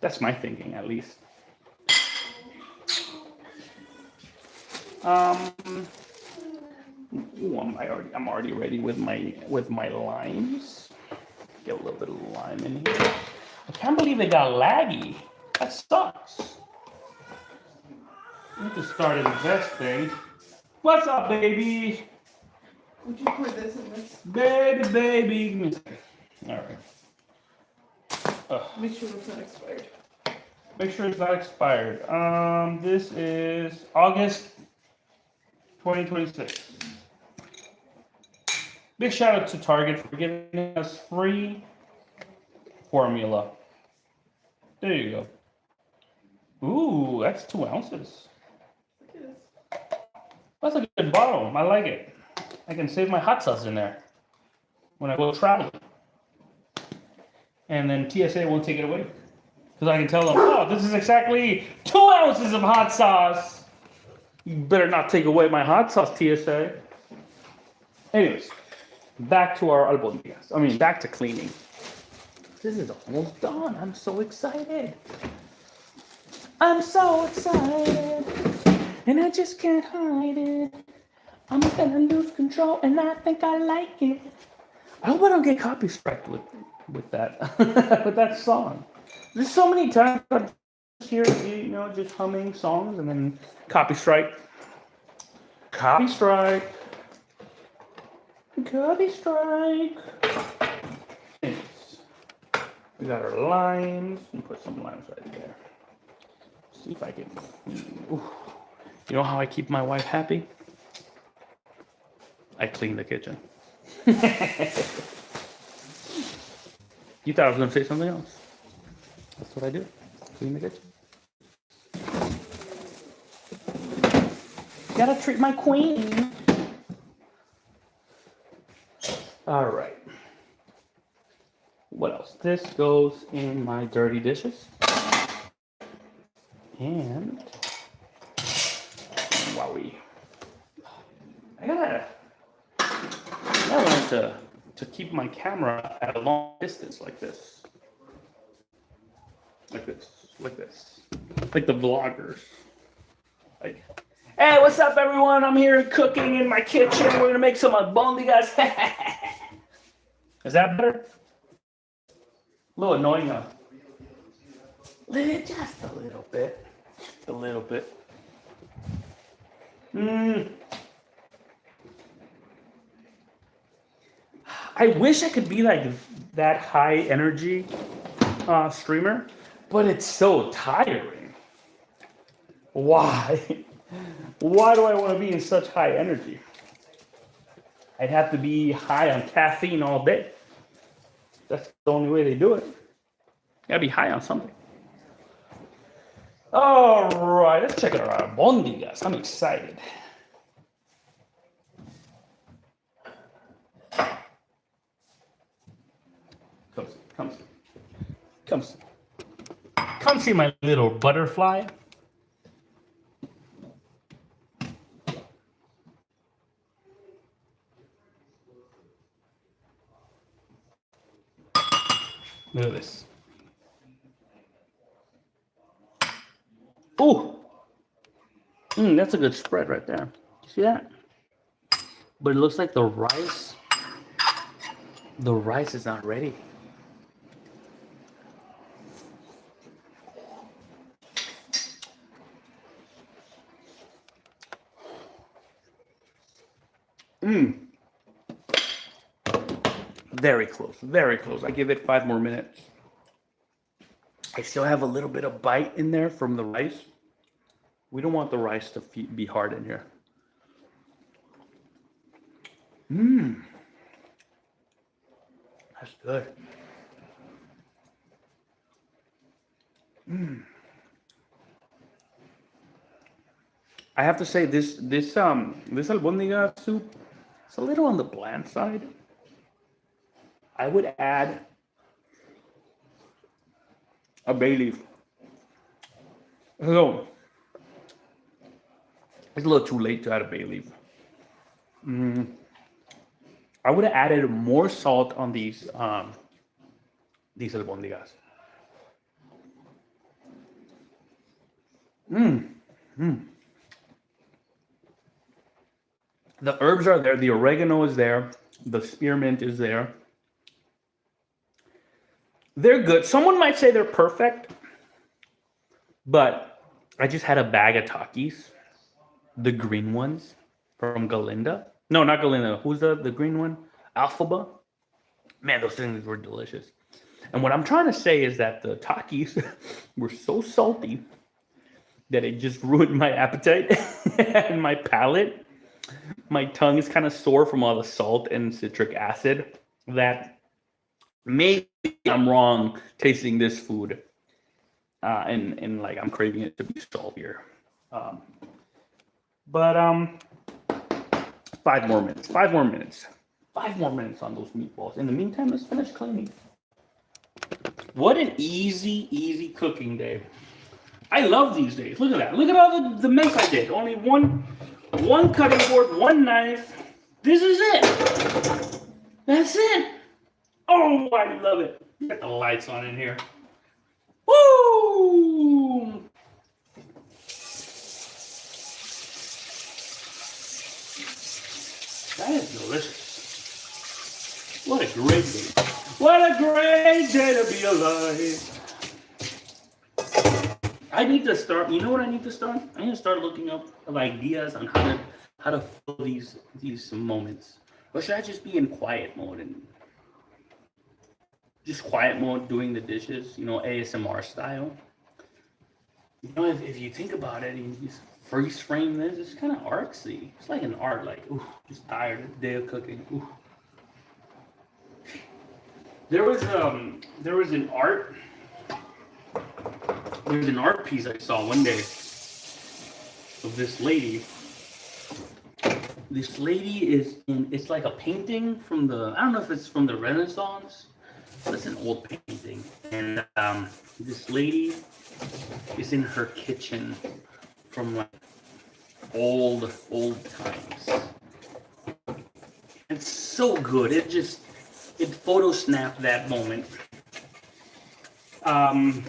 A: That's my thinking, at least. I'm already ready with my limes. Get a little bit of lime in here. I can't believe it got laggy. That sucks. I need to start investing. What's up, baby?
B: Would you put this in this?
A: Baby. Give me a second. All right.
B: Make sure it's not expired.
A: Make sure it's not expired. This is August 2026. Big shout out to Target for giving us free formula. There you go. Ooh, that's 2 ounces. That's a good bottle. I like it. I can save my hot sauce in there when I go traveling. And then TSA won't take it away. Because I can tell them, oh, this is exactly 2 ounces of hot sauce. You better not take away my hot sauce, TSA. Anyways, back to our albondigas. Back to cleaning. This is almost done. I'm so excited. I'm so excited. And I just can't hide it. I'm gonna lose control and I think I like it. I hope I don't get copy striked with that with that song. There's so many times I'm here, you know, just humming songs and then copy strike. Copy strike. Copy strike. We got our limes. And put some limes right there. See if I can. Ooh. You know how I keep my wife happy? I clean the kitchen. You thought I was going to say something else. That's what I do. Clean the kitchen. Gotta treat my queen. All right. What else? This goes in my dirty dishes. And wowie. I gotta learn to keep my camera at a long distance like this. Like this. Like this. Like the vloggers. Like, hey, what's up, everyone? I'm here cooking in my kitchen. We're gonna make some albondigas. Is that better? A little annoying, huh? Just a little bit. Just a little bit. I wish I could be like that high energy streamer, but it's so tiring. Why? Why do I want to be in such high energy? I'd have to be high on caffeine all day. That's the only way they do it. Gotta be high on something. All right, let's check out our albondigas. I'm excited. Come see my little butterfly. Look at this. Ooh. That's a good spread right there. You see that? But it looks like the rice is not ready. Very close, very close. I give it 5 more minutes. I still have a little bit of bite in there from the rice. We don't want the rice to be hard in here. That's good. I have to say this albondiga soup is a little on the bland side. I would add a bay leaf. So it's a little too late to add a bay leaf. I would have added more salt on these albondigas. The herbs are there. The oregano is there. The spearmint is there. They're good. Someone might say they're perfect, but I just had a bag of Takis, the green ones from Galinda. No, not Galinda. Who's the green one? Alphaba. Man, those things were delicious. And what I'm trying to say is that the Takis were so salty that it just ruined my appetite and my palate. My tongue is kind of sore from all the salt and citric acid that maybe I'm wrong tasting this food, and like I'm craving it to be saltier. But 5 more minutes. 5 more minutes. 5 more minutes on those meatballs. In the meantime, let's finish cleaning. What an easy cooking day. I love these days. Look at that. Look at all the mess I did. Only one cutting board, 1 knife. This is it. That's it. Oh, I love it. Get the lights on in here. Woo! That is delicious. What a great day. What a great day to be alive. I need to start. You know what I need to start? I need to start looking up ideas on how to fill these moments. Or should I just be in quiet mode and just quiet mode doing the dishes? You know, ASMR style. You know, if you think about it, you just freeze frame this. It's kind of artsy. It's like an art. Like, ooh, just tired of the day of cooking. Ooh. There was an art. There's an art piece I saw one day of this lady. This lady is in. It's like a painting from the. I don't know if it's from the Renaissance. But it's an old painting, and this lady is in her kitchen from like old times. It's so good. It photo snapped that moment. I'm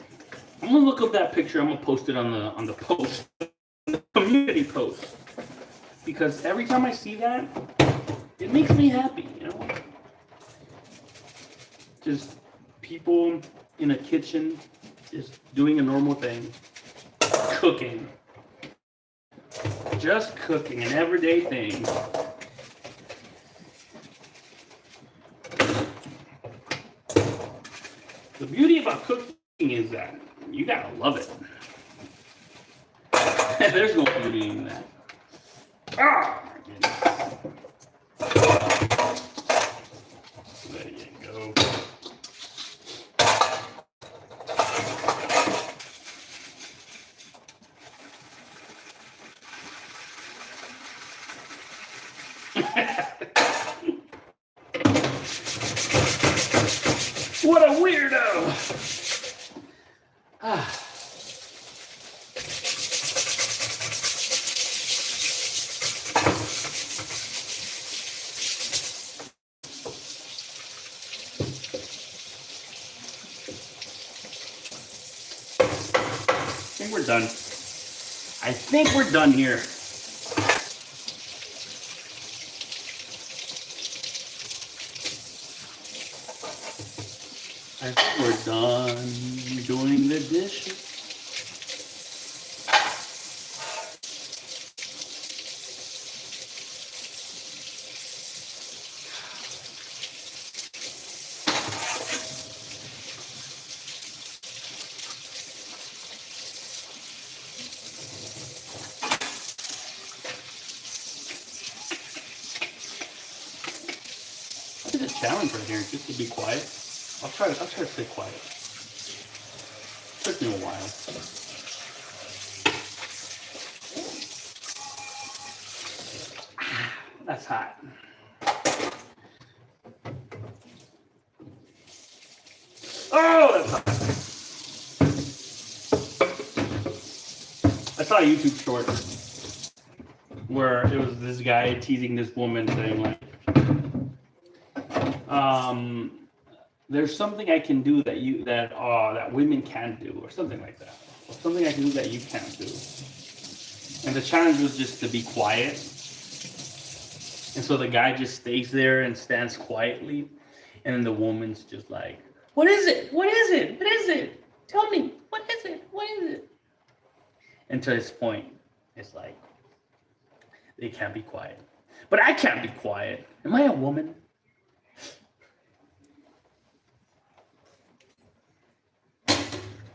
A: gonna look up that picture. I'm gonna post it on the post, the community post, because every time I see that, it makes me happy. You know, just people in a kitchen, just doing a normal thing, cooking, just cooking, an everyday thing. The beauty about cooking is that you gotta love it. There's no beauty in that. Ah, my goodness. There you go. What a weirdo! Ah. I think we're done. I think we're done here. I think we're done doing the dishes. It's a challenge right here, just to be quiet. I'll try to stay quiet. Took me a while. That's hot. Oh, that's hot. I saw a YouTube short where it was this guy teasing this woman saying like, there's something I can do that women can't do, or something like that. Or something I can do that you can't do. And the challenge was just to be quiet. And so the guy just stays there and stands quietly, and then the woman's just like, "What is it? What is it? What is it? Tell me, what is it? What is it?" And to this point, it's like they can't be quiet. But I can't be quiet. Am I a woman?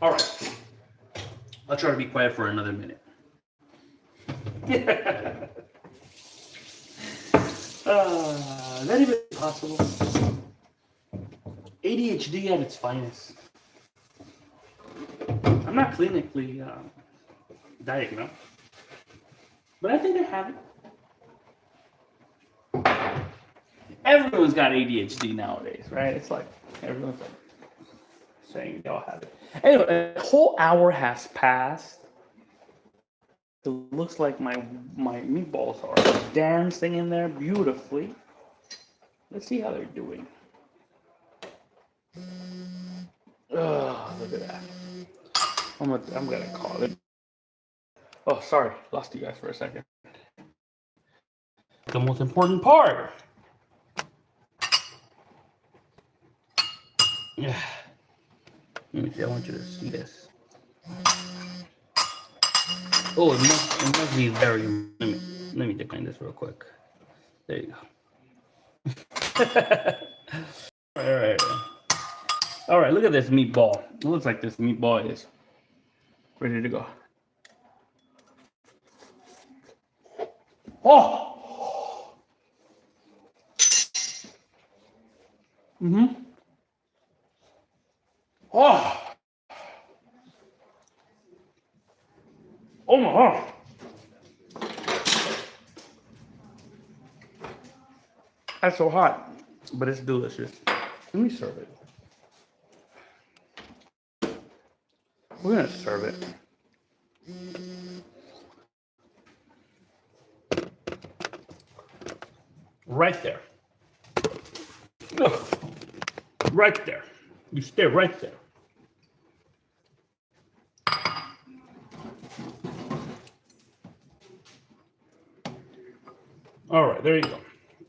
A: All right. I'll try to be quiet for another minute. Is that even possible? ADHD at its finest. I'm not clinically diagnosed, but I think I have it. Everyone's got ADHD nowadays, right? It's like everyone's like saying they all have it. Anyway, a whole hour has passed. It looks like my meatballs are dancing in there beautifully. Let's see how they're doing. Oh, look at that. I'm gonna call it. Oh, sorry, lost you guys for a second. The most important part. Yeah. Let me see. I want you to see this. Oh, it must be very. Let me decline this real quick. There you go. All right. Look at this meatball. It looks like this meatball is ready to go. Oh. Oh. Oh my God. That's so hot, but it's delicious. Let me serve it. We're gonna serve it. Right there. Ugh. Right there. You stay right there. All right, there you go.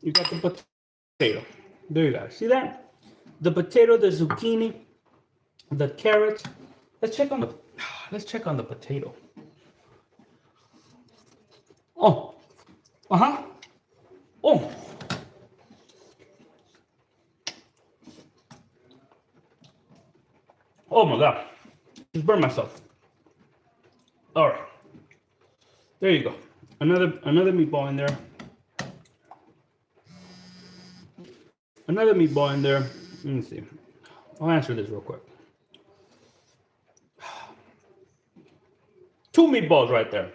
A: You got the potato. There you go. See that? The potato, the zucchini, the carrot. Let's check on the potato. Oh. Uh-huh. Oh. Oh my God. Just burned myself. All right. There you go. Another meatball in there. Another meatball in there. Let me see. I'll answer this real quick. 2 meatballs right there.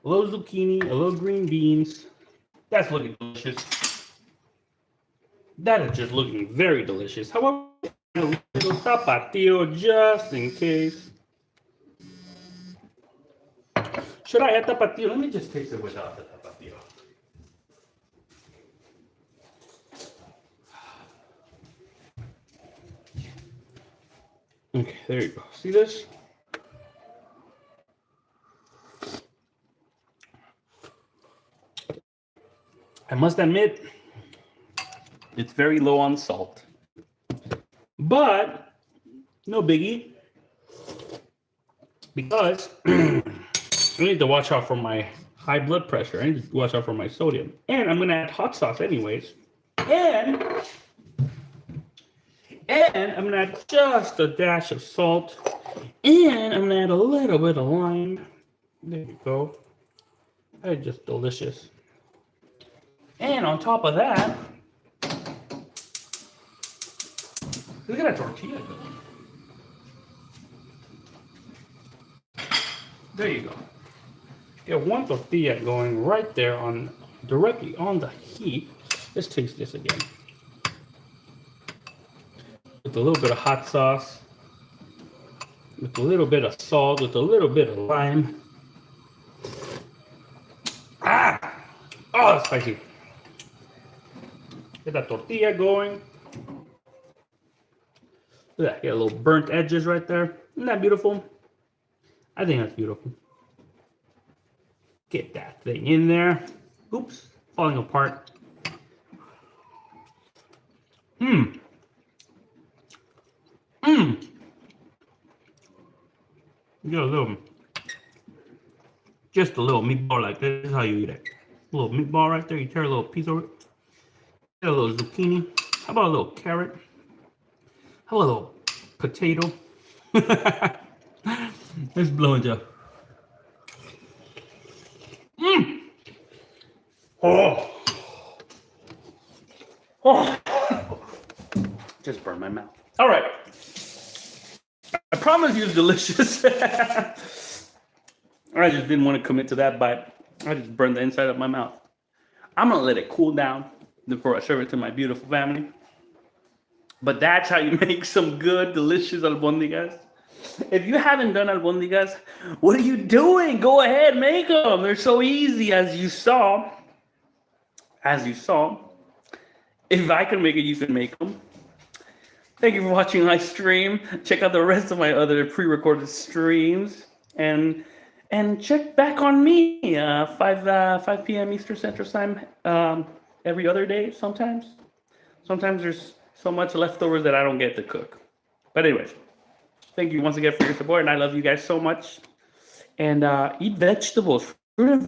A: A little zucchini, a little green beans. That's looking delicious. That is just looking very delicious. However, a little tapatio just in case. Should I add tapatio? Let me just taste it without the tapatio. Okay, there you go. See this? I must admit, it's very low on salt. But, no biggie. Because I need to watch out for my high blood pressure. I need to watch out for my sodium. And I'm going to add hot sauce anyways. And I'm going to add just a dash of salt. And I'm going to add a little bit of lime. There you go. That's just delicious. And on top of that, look at that tortilla. There you go. Get one tortilla going right there on directly on the heat. Let's taste this again. With a little bit of hot sauce, with a little bit of salt, with a little bit of lime. Ah! Oh, that's spicy. Get that tortilla going. Look at that, get a little burnt edges right there. Isn't that beautiful? I think that's beautiful. Get that thing in there. Oops, falling apart. Mmm. Mmm. Get a little, just a little meatball like this. This is how you eat it. A little meatball right there. You tear a little piece of it. Get a little zucchini. How about a little carrot? How about a little potato? Let's blow it up. Mmm. Oh. Oh. Just burned my mouth. All right. I promise you it's delicious. I just didn't want to commit to that bite. I just burned the inside of my mouth. I'm going to let it cool down before I serve it to my beautiful family. But that's how you make some good, delicious albondigas. If you haven't done albondigas, what are you doing? Go ahead, make them. They're so easy, as you saw. If I can make it, you can make them. Thank you for watching my stream. Check out the rest of my other pre-recorded streams. And check back on me, 5 p.m. Eastern Central Time, every other day sometimes. Sometimes there's so much leftovers that I don't get to cook. But anyways, thank you once again for your support, and I love you guys so much. And eat vegetables, fruit and